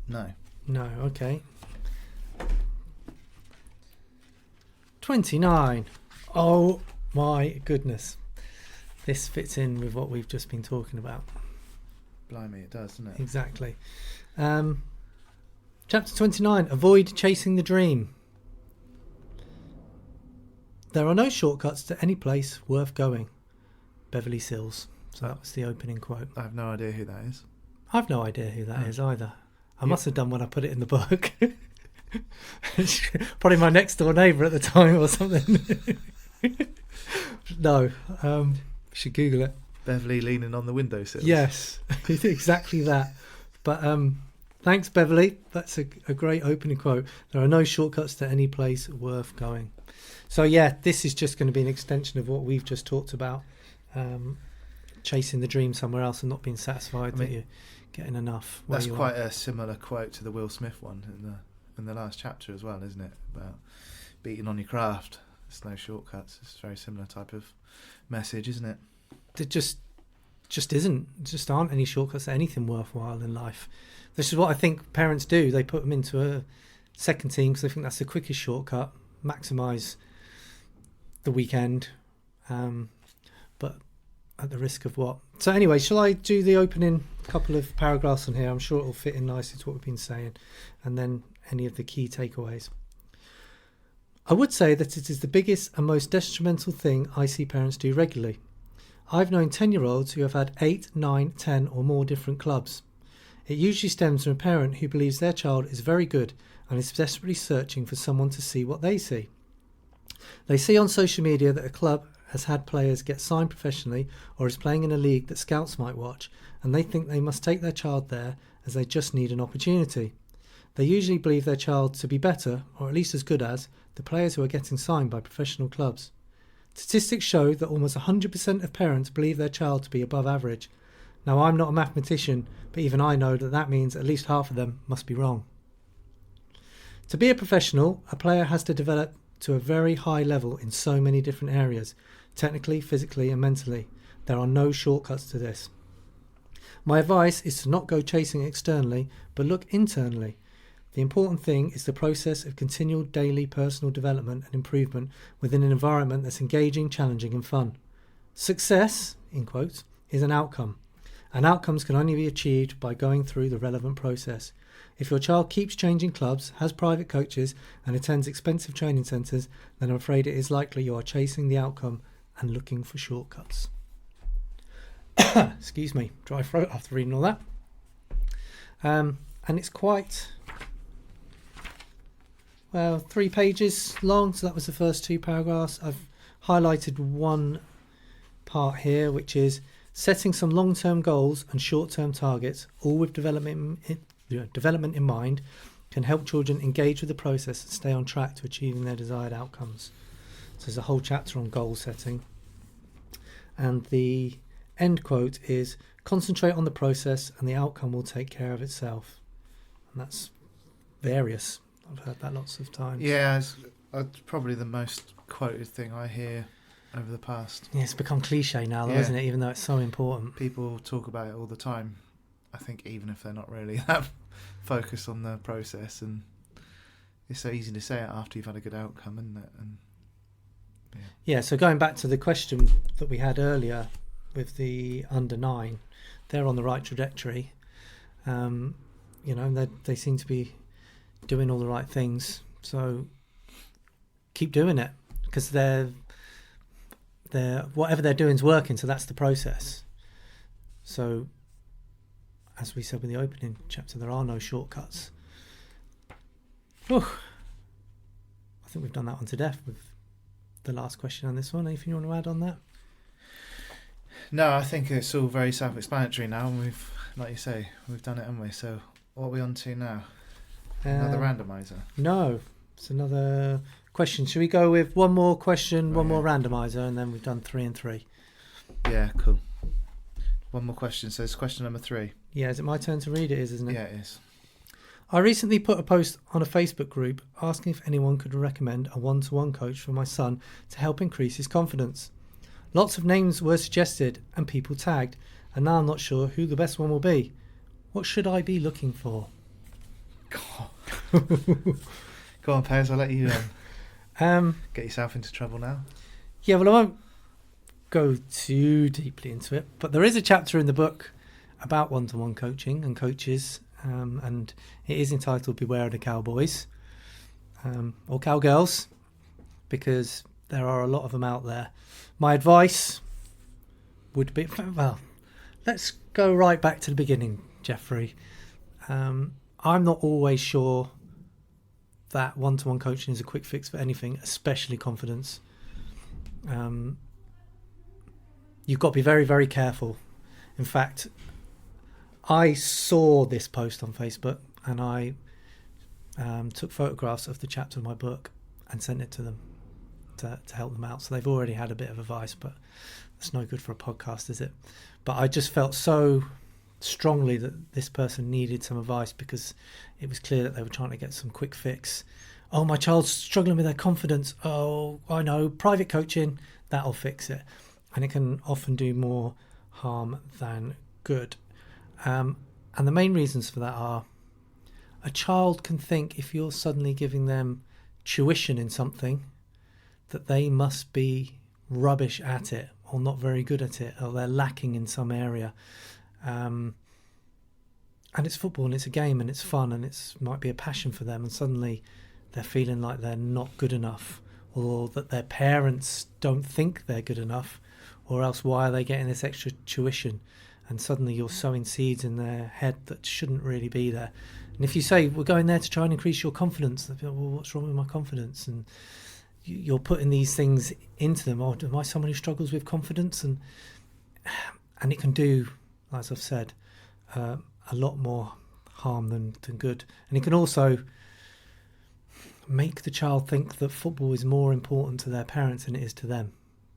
No. No, okay. 29. Oh my goodness. This fits in with what we've just been talking about. Blimey, it does, doesn't it? Exactly. Chapter 29, avoid chasing the dream. There are no shortcuts to any place worth going. Beverly Sills. So that was the opening quote. I have no idea who that is. I've no idea who that is either. I must have done when I put it in the book. Probably my next door neighbour at the time or something. No, should Google it. Beverly leaning on the windowsill. Yes, exactly that. But thanks, Beverly. That's a great opening quote. There are no shortcuts to any place worth going. So yeah, this is just going to be an extension of what we've just talked about. Chasing the dream somewhere else and not being satisfied that you're getting enough. That's quite a similar quote to the Will Smith one in the last chapter as well, isn't it? About beating on your craft. There's no shortcuts. It's a very similar type of message, isn't it? There just aren't any shortcuts to anything worthwhile in life. This is what I think parents do. They put them into a second team because they think that's the quickest shortcut, maximise the weekend, but at the risk of what? So anyway, shall I do the opening couple of paragraphs on here? I'm sure it'll fit in nicely to what we've been saying, and then any of the key takeaways. I would say that it is the biggest and most detrimental thing I see parents do regularly. I've known 10-year-olds who have had 8, 9, 10 or more different clubs. It usually stems from a parent who believes their child is very good and is desperately searching for someone to see what they see. They see on social media that a club has had players get signed professionally or is playing in a league that scouts might watch, and they think they must take their child there as they just need an opportunity. They usually believe their child to be better, or at least as good as, the players who are getting signed by professional clubs. Statistics show that almost 100% of parents believe their child to be above average. Now, I'm not a mathematician, but even I know that means at least half of them must be wrong. To be a professional, a player has to develop to a very high level in so many different areas, technically, physically and mentally. There are no shortcuts to this. My advice is to not go chasing externally, but look internally. The important thing is the process of continual daily personal development and improvement within an environment that's engaging, challenging and fun. Success, in quotes, is an outcome, and outcomes can only be achieved by going through the relevant process. If your child keeps changing clubs, has private coaches and attends expensive training centres, then I'm afraid it is likely you are chasing the outcome and looking for shortcuts. Excuse me, dry throat after reading all that. And it's quite, 3 pages long, so that was the first 2 paragraphs. I've highlighted one part here, which is setting some long-term goals and short-term targets, all with development in mind, can help children engage with the process and stay on track to achieving their desired outcomes. So there's a whole chapter on goal setting. And the end quote is, concentrate on the process and the outcome will take care of itself. And that's various. I've heard that lots of times. Yeah, it's probably the most quoted thing I hear over the past. Yeah, it's become cliche now, though, isn't it? Even though it's so important. People talk about it all the time. I think even if they're not really that focused on the process, and it's so easy to say it after you've had a good outcome, isn't it? And yeah, so going back to the question that we had earlier with the under 9, they're on the right trajectory. They seem to be doing all the right things. So keep doing it, because they're whatever they're doing is working. So that's the process. So as we said with the opening chapter, there are no shortcuts. Whew. I think we've done that one to death with the last question on this one. Anything you want to add on that? No, I think it's all very self-explanatory now, and we've, like you say, we've done it, haven't we? So what are we on to now? Another randomizer? No, it's another question. Should we go with one more question, one more randomizer, and then we've done 3 and 3? Yeah, cool. One more question. So it's question number 3. Yeah, is it my turn to read it? Isn't it? Yeah, it is. I recently put a post on a Facebook group asking if anyone could recommend a one-to-one coach for my son to help increase his confidence. Lots of names were suggested and people tagged, and now I'm not sure who the best one will be. What should I be looking for? Go on, Pez, I'll let you get yourself into trouble now. Yeah, well, I won't go too deeply into it, but there is a chapter in the book about one-to-one coaching and coaches, and it is entitled Beware of the Cowboys, or Cowgirls, because there are a lot of them out there. My advice would be, well, let's go right back to the beginning, Jeffrey. I'm not always sure that one-to-one coaching is a quick fix for anything, especially confidence. You've got to be very, very careful. In fact, I saw this post on Facebook and I took photographs of the chapter of my book and sent it to them to help them out. So they've already had a bit of advice, but that's no good for a podcast, is it? But I just felt so strongly that this person needed some advice, because it was clear that they were trying to get some quick fix. Oh, my child's struggling with their confidence. Oh, I know, private coaching, that'll fix it. And it can often do more harm than good. And the main reasons for that are, a child can think if you're suddenly giving them tuition in something, that they must be rubbish at it or not very good at it, or they're lacking in some area. And it's football and it's a game and it's fun and it might be a passion for them, and suddenly they're feeling like they're not good enough, or that their parents don't think they're good enough, or else why are they getting this extra tuition? And suddenly you're sowing seeds in their head that shouldn't really be there. And if you say, we're going there to try and increase your confidence, they'll be like, well, what's wrong with my confidence? And you're putting these things into them. Oh, am I someone who struggles with confidence? And it can do, as I've said, a lot more harm than good. And it can also make the child think that football is more important to their parents than it is to them.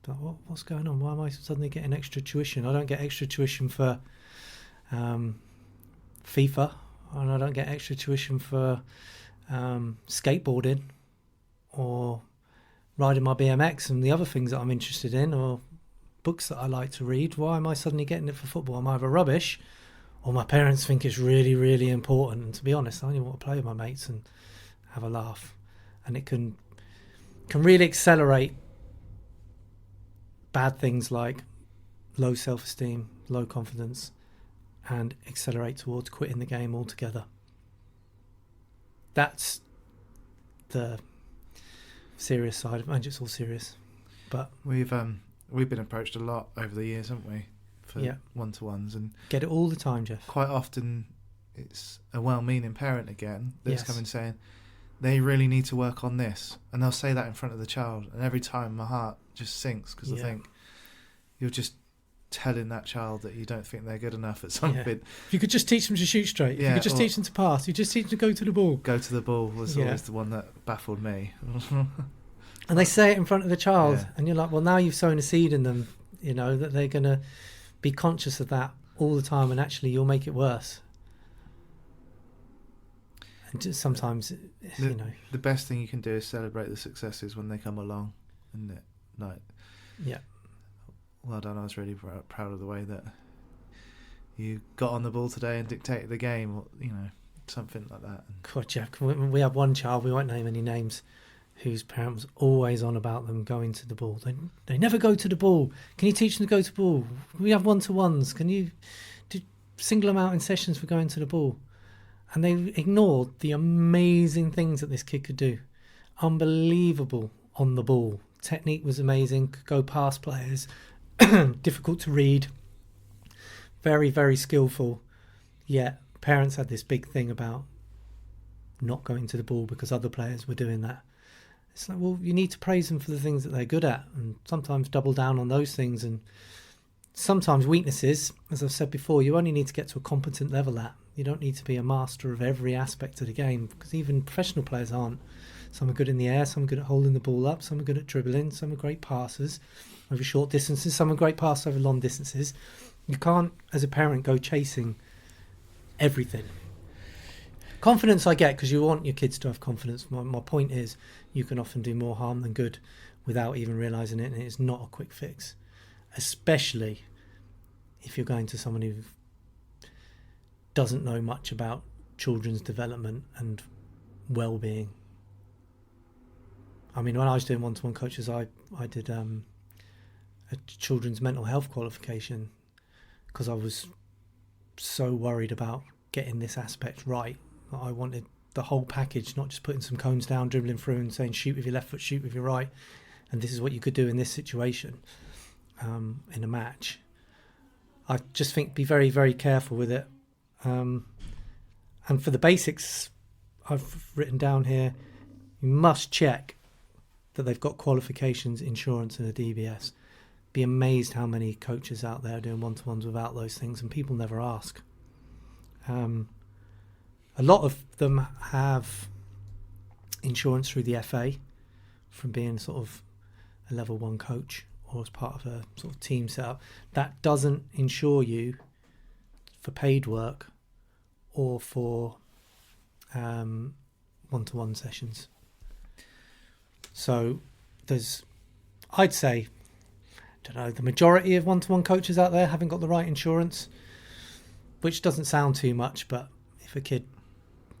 Like, what's going on? Why am I suddenly getting extra tuition? I don't get extra tuition for FIFA, and I don't get extra tuition for skateboarding or riding my BMX and the other things that I'm interested in, or books that I like to read. Why am I suddenly getting it for football? I'm either rubbish or my parents think it's really, really important. And to be honest, I only want to play with my mates and have a laugh. And it can really accelerate bad things like low self-esteem, low confidence, and accelerate towards quitting the game altogether. That's the serious side of it. It's all serious. But we've been approached a lot over the years, haven't we, for one-to-ones, and get it all the time, Geoff. Quite often it's a well-meaning parent again that's coming saying they really need to work on this, and they'll say that in front of the child, and every time my heart just sinks because I think you're just telling that child that you don't think they're good enough at something. If you could just teach them to shoot straight, if you could just teach them to pass, you just teach them to go to the ball. Go to the ball was always the one that baffled me. And they say it in front of the child, and you're like, well, now you've sown a seed in them, you know, that they're going to be conscious of that all the time, and actually you'll make it worse. And just sometimes, you know. The best thing you can do is celebrate the successes when they come along, isn't it? Like, well done, I was really proud of the way that you got on the ball today and dictated the game, or, you know, something like that. God, Geoff, we had one child, we won't name any names, whose parent was always on about them going to the ball. They never go to the ball. Can you teach them to go to the ball? We have one-to-ones. Can you single them out in sessions for going to the ball? And they ignored the amazing things that this kid could do. Unbelievable on the ball. Technique was amazing, could go past players, difficult to read, very, very skillful. Yet parents had this big thing about not going to the ball because other players were doing that. It's like, well, you need to praise them for the things that they're good at, and sometimes double down on those things. And sometimes weaknesses, as I've said before, you only need to get to a competent level at. You don't need to be a master of every aspect of the game, because even professional players aren't. Some are good in the air, some are good at holding the ball up, some are good at dribbling, some are great passers over short distances, some are great passers over long distances. You can't, as a parent, go chasing everything. Confidence I get, because you want your kids to have confidence. My point is, you can often do more harm than good without even realising it, and it's not a quick fix. Especially if you're going to someone who doesn't know much about children's development and well-being. I mean, when I was doing one-to-one coaches, I did a children's mental health qualification because I was so worried about getting this aspect right. I wanted the whole package, not just putting some cones down, dribbling through and saying shoot with your left foot, shoot with your right, and this is what you could do in this situation in a match. I just think be very, very careful with it. And for the basics, I've written down here, you must check that they've got qualifications, insurance and a DBS. Be amazed how many coaches out there are doing one-to-ones without those things, and people never ask. A lot of them have insurance through the FA from being sort of a level 1 coach or as part of a sort of team setup. That doesn't insure you for paid work or for one-to-one sessions. So there's, I'd say, I don't know, the majority of one-to-one coaches out there haven't got the right insurance, which doesn't sound too much, but if a kid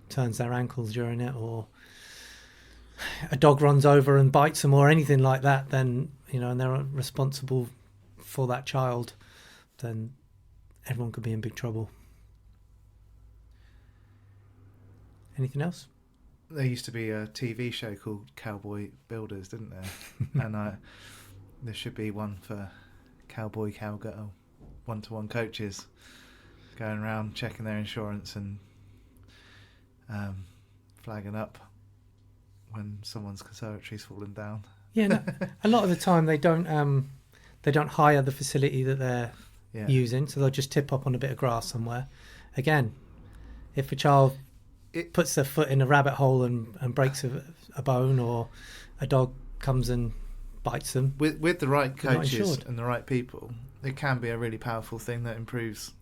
turns their ankles during it, or a dog runs over and bites them, or anything like that, then, you know, and they're responsible for that child, then everyone could be in big trouble. Anything else? There used to be a TV show called Cowboy Builders, didn't there? And there should be one for cowboy, cowgirl, one-to-one coaches going around checking their insurance and flagging up when someone's conservatory's fallen down. Yeah, no, a lot of the time they don't hire the facility that they're using, so they'll just tip up on a bit of grass somewhere. Again, if a child puts their foot in a rabbit hole and breaks a bone, or a dog comes and bites them, with the right coaches and the right people, it can be a really powerful thing that improves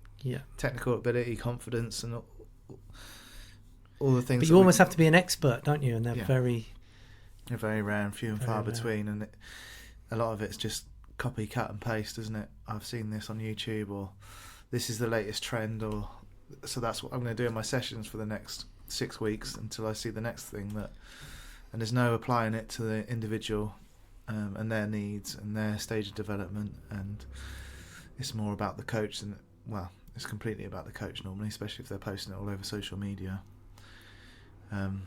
technical ability, confidence, and all the things. But you almost have to be an expert, don't you? And they're very rare and few and far between, and a lot of it's just copy, cut and paste, isn't it? I've seen this on YouTube, or this is the latest trend, or so that's what I'm going to do in my sessions for the next 6 weeks until I see the next thing. And there's no applying it to the individual and their needs and their stage of development, and it's more about the coach than, well, it's completely about the coach normally, especially if they're posting it all over social media. Then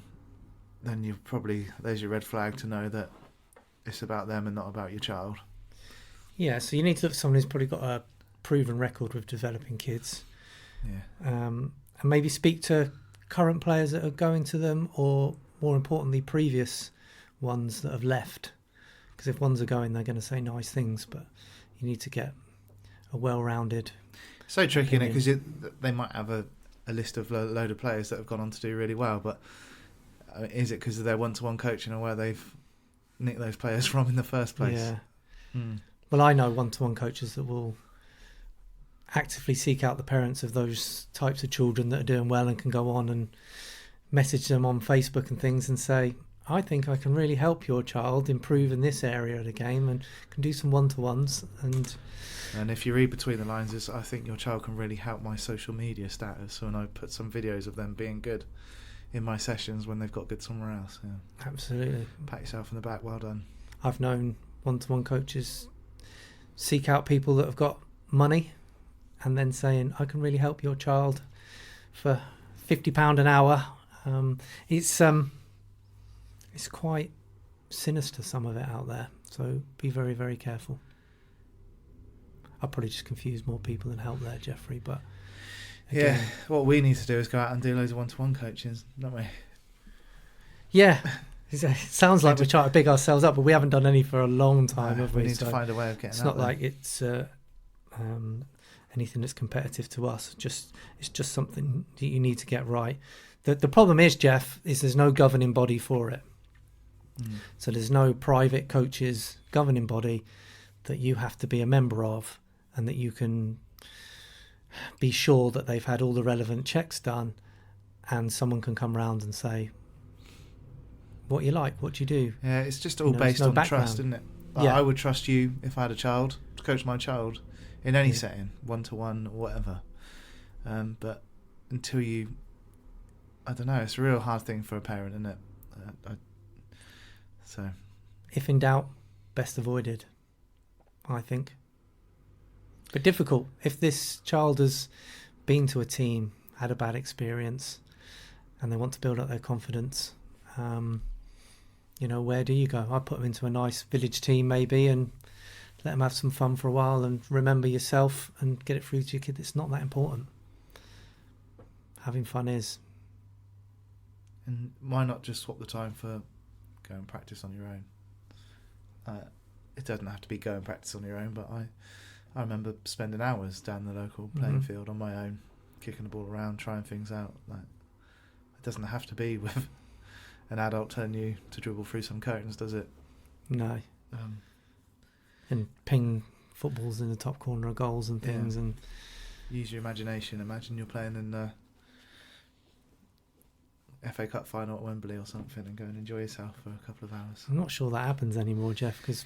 there's your red flag to know that it's about them and not about your child. Yeah, so you need to look for someone who's probably got a proven record with developing kids. Yeah. And maybe speak to current players that are going to them, or more importantly, previous ones that have left. Because if ones are going, they're going to say nice things, but you need to get a well-rounded. So tricky, isn't it? Because they might have a list of a load of players that have gone on to do really well, but is it because of their one-to-one coaching or where they've nicked those players from in the first place? Yeah. Well, I know one-to-one coaches that will actively seek out the parents of those types of children that are doing well and can go on and message them on Facebook and things and say, I think I can really help your child improve in this area of the game, and can do some one-to-ones. And if you read between the lines, is I think your child can really help my social media status, and I put some videos of them being good in my sessions when they've got good somewhere else. Yeah. Absolutely. Pat yourself in the back, well done. I've known one-to-one coaches seek out people that have got money and then saying, I can really help your child for £50 an hour. It's quite sinister, some of it out there, so be very, very careful. I'll probably just confuse more people than help there, Jeffrey, but again, what we need to do is go out and do loads of one-to-one coaching, don't we? Yeah. It sounds like we're trying to big ourselves up, but we haven't done any for a long time, have we? We need to find a way of getting it's out not there. like it's anything that's competitive to us. It's just something that you need to get right. The problem is, Jeff, is there's no governing body for it. So there's no private coaches governing body that you have to be a member of, and that you can be sure that they've had all the relevant checks done, and someone can come round and say, what you like, what you do. Yeah, it's just all based on trust, isn't it? Yeah. I would trust you if I had a child to coach my child in any setting, one-to-one or whatever. But until you, I don't know, it's a real hard thing for a parent, isn't it? So, if in doubt, best avoided, I think. But difficult. If this child has been to a team, had a bad experience, and they want to build up their confidence, where do you go? I put them into a nice village team maybe, and let them have some fun for a while, and remember yourself and get it through to your kid. It's not that important. Having fun is. And why not just swap the time for go and practice on your own? It doesn't have to be go and practice on your own, but I remember spending hours down the local playing field on my own, kicking the ball around, trying things out. Like, it doesn't have to be with an adult telling you to dribble through some curtains, does it? No. And ping footballs in the top corner of goals and things, and use your imagination. Imagine you're playing in the FA Cup final at Wembley or something, and go and enjoy yourself for a couple of hours. I'm not sure that happens anymore, Jeff, because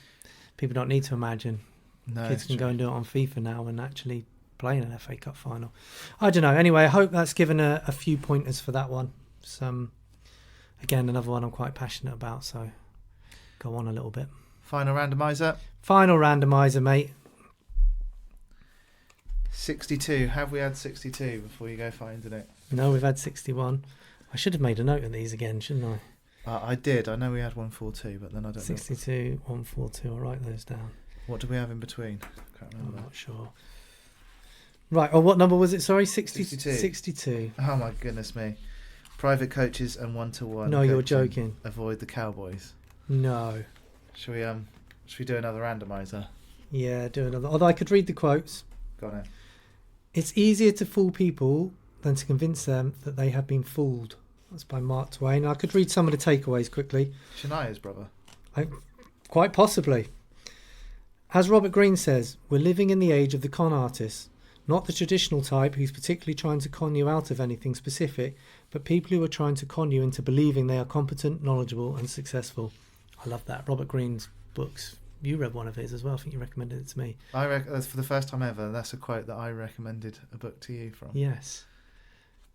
people don't need to imagine. No, kids can go and do it on FIFA now and actually play in an FA Cup final. I don't know. Anyway, I hope that's given a few pointers for that one. Again, another one I'm quite passionate about, so go on a little bit. Final randomiser. Final randomiser, mate. 62. Have we had 62 before you go finding it? No, we've had 61. I should have made a note of these again, shouldn't I? I did. I know we had 142, but then I don't 62, 142. I'll write those down. What do we have in between? Can't remember. I'm not sure. Right. Oh, what number was it? Sorry, 62. 62. Oh my goodness me. Private coaches and one-to-one. No, you're joking. Avoid the Cowboys. No. Should we do another randomizer? Yeah, do another. Although I could read the quotes. Go on then. It's easier to fool people than to convince them that they have been fooled. That's by Mark Twain. I could read some of the takeaways quickly. Shania's brother. Quite possibly. As Robert Greene says, we're living in the age of the con artist, not the traditional type who's particularly trying to con you out of anything specific, but people who are trying to con you into believing they are competent, knowledgeable and successful. I love that. Robert Greene's books. You read one of his as well. I think you recommended it to me. That's for the first time ever. That's a quote that I recommended a book to you from. Yes.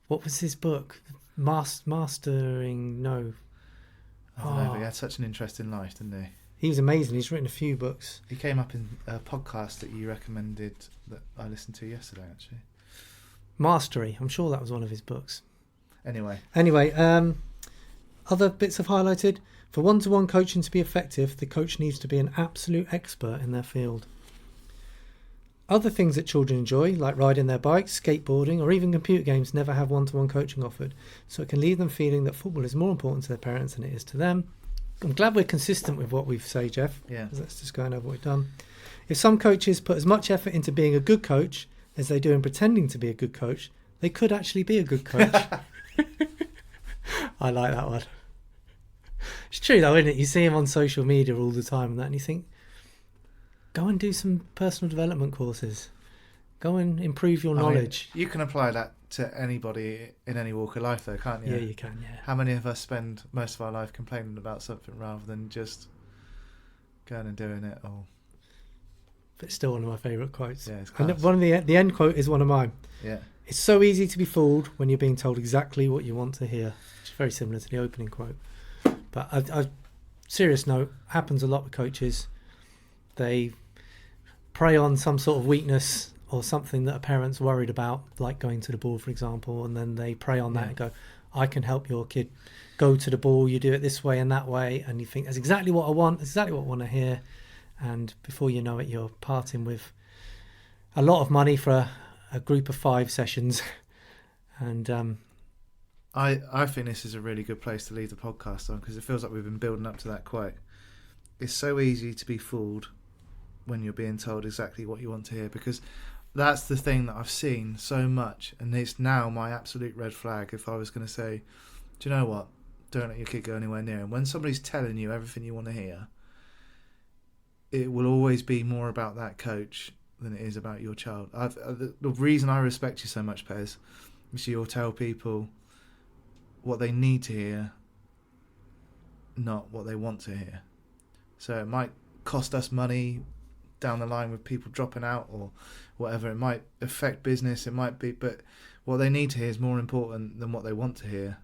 What was his book? Mastering... No. I don't know, but he had such an interesting life, didn't he? He was amazing. He's written a few books. He came up in a podcast that you recommended that I listened to yesterday, actually. Mastery. I'm sure that was one of his books. Anyway, other bits I've highlighted. For one-to-one coaching to be effective, the coach needs to be an absolute expert in their field. Other things that children enjoy, like riding their bikes, skateboarding, or even computer games, never have one-to-one coaching offered, so it can leave them feeling that football is more important to their parents than it is to them. I'm glad we're consistent with what we've said, Geoff. Yeah. That's just going over what we've done. If some coaches put as much effort into being a good coach as they do in pretending to be a good coach, they could actually be a good coach. I like that one. It's true though, isn't it? You see him on social media all the time and that, and you think, go and do some personal development courses. Go and improve your knowledge. You can apply that to anybody in any walk of life though, can't you? Yeah, you can, yeah. How many of us spend most of our life complaining about something rather than just going and doing it all? But it's still one of my favourite quotes. Yeah, it's and class. one of the end quote is one of mine. Yeah. It's so easy to be fooled when you're being told exactly what you want to hear. It's very similar to the opening quote. But I serious note, happens a lot with coaches. They prey on some sort of weakness or something that a parent's worried about, like going to the ball, for example, and then they prey on that and go, I can help your kid go to the ball, you do it this way and that way, and you think, that's exactly what I want, that's exactly what I want to hear, and before you know it, you're parting with a lot of money for a group of 5 sessions. And I think this is a really good place to leave the podcast on, because it feels like we've been building up to that quote. It's so easy to be fooled when you're being told exactly what you want to hear, because that's the thing that I've seen so much, and it's now my absolute red flag if I was going to say, do you know what, don't let your kid go anywhere near him. When somebody's telling you everything you want to hear, it will always be more about that coach than it is about your child. The reason I respect you so much, Pez, is you'll tell people what they need to hear, not what they want to hear. So it might cost us money down the line with people dropping out or whatever. It might affect business, it might be, but what they need to hear is more important than what they want to hear.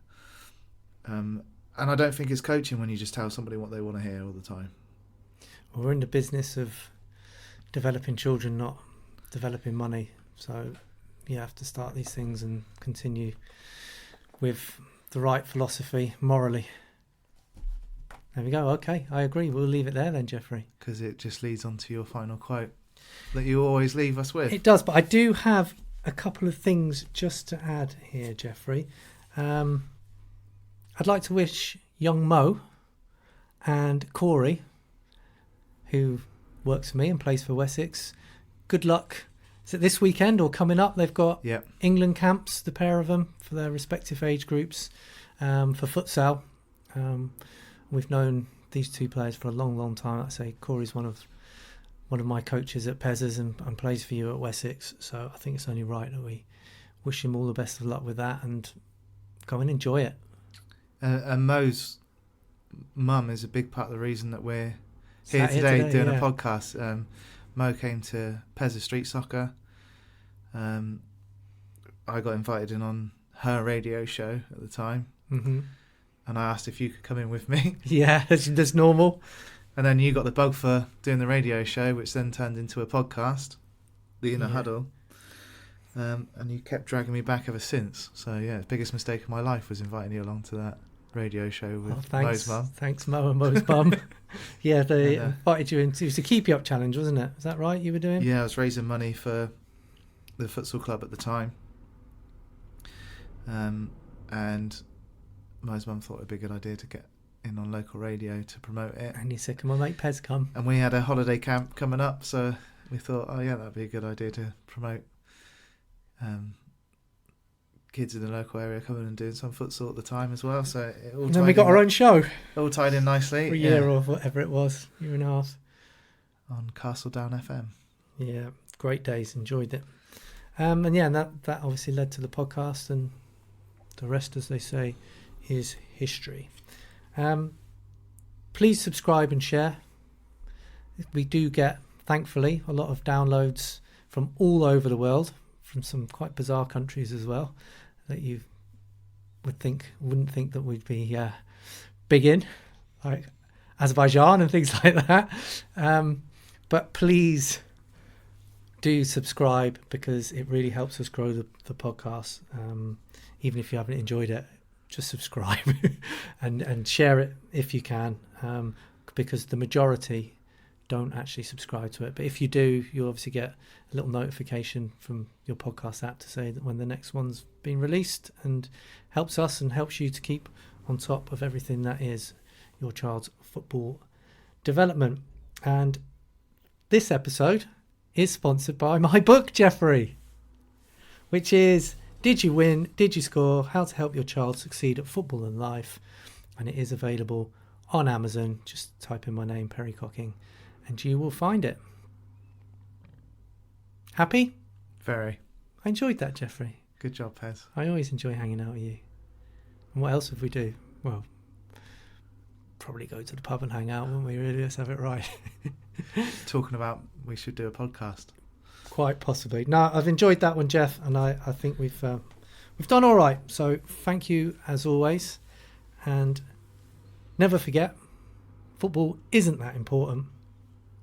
And I don't think it's coaching when you just tell somebody what they want to hear all the time. we're in the business of developing children, not developing money. So you have to start these things and continue with the right philosophy morally. There we go. Okay, I agree. We'll leave it there then, Jeffrey. Because it just leads on to your final quote that you always leave us with. It does, but I do have a couple of things just to add here, Jeffrey. I'd like to wish young Mo and Corey, who works for me and plays for Wessex, good luck. Is it this weekend or coming up? They've got England camps, the pair of them, for their respective age groups, for futsal. We've known these two players for a long, long time. Like I say, Corey's one of my coaches at Pez's and plays for you at Wessex. So I think it's only right that we wish him all the best of luck with that and go and enjoy it. And Mo's mum is a big part of the reason that we're here today doing a podcast. Mo came to Pez's Street Soccer. I got invited in on her radio show at the time. Mm-hmm. And I asked if you could come in with me. Yeah, that's normal. And then you got the bug for doing the radio show, which then turned into a podcast, The Inner Huddle. And you kept dragging me back ever since. So, yeah, the biggest mistake of my life was inviting you along to that radio show with Mo's mum. Thanks, Mo and Mo's mum. Yeah, they invited you into... It was a Keep You Up challenge, wasn't it? Is that right you were doing? Yeah, I was raising money for the futsal club at the time. And Mo's mum thought it would be a good idea to get in on local radio to promote it. And you said, come on, mate, Pez, come. And we had a holiday camp coming up, so we thought, oh yeah, that'd be a good idea to promote kids in the local area coming and doing some futsal at the time as well. So it all And then we got our own show. All tied in nicely. For a year or whatever it was, year and a half. On Castledown FM. Yeah, great days. Enjoyed it. And that obviously led to the podcast, and the rest, as they say, is history. Please subscribe and share. We do get, thankfully, a lot of downloads from all over the world, from some quite bizarre countries as well, that you wouldn't think that we'd be big in, like Azerbaijan and things like that. But please do subscribe, because it really helps us grow the podcast. Even if you haven't enjoyed it, just subscribe and share it if you can, because the majority don't actually subscribe to it. But if you do, you'll obviously get a little notification from your podcast app to say that when the next one's been released, and helps us and helps you to keep on top of everything that is your child's football development. And this episode is sponsored by my book, Jeffrey, which is Did You Win? Did You Score? How to Help Your Child Succeed at Football and Life. And it is available on Amazon. Just type in my name, Perry Cocking, and you will find it. Happy? Very. I enjoyed that, Jeffrey. Good job, Pez. I always enjoy hanging out with you. And what else would we do? Well, probably go to the pub and hang out, wouldn't we? Really, let's have it right. Talking about we should do a podcast. Quite possibly. No, I've enjoyed that one, Jeff, and I think we've done all right. So thank you as always, and never forget, football isn't that important,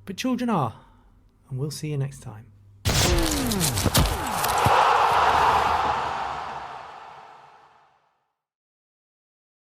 but children are, and we'll see you next time.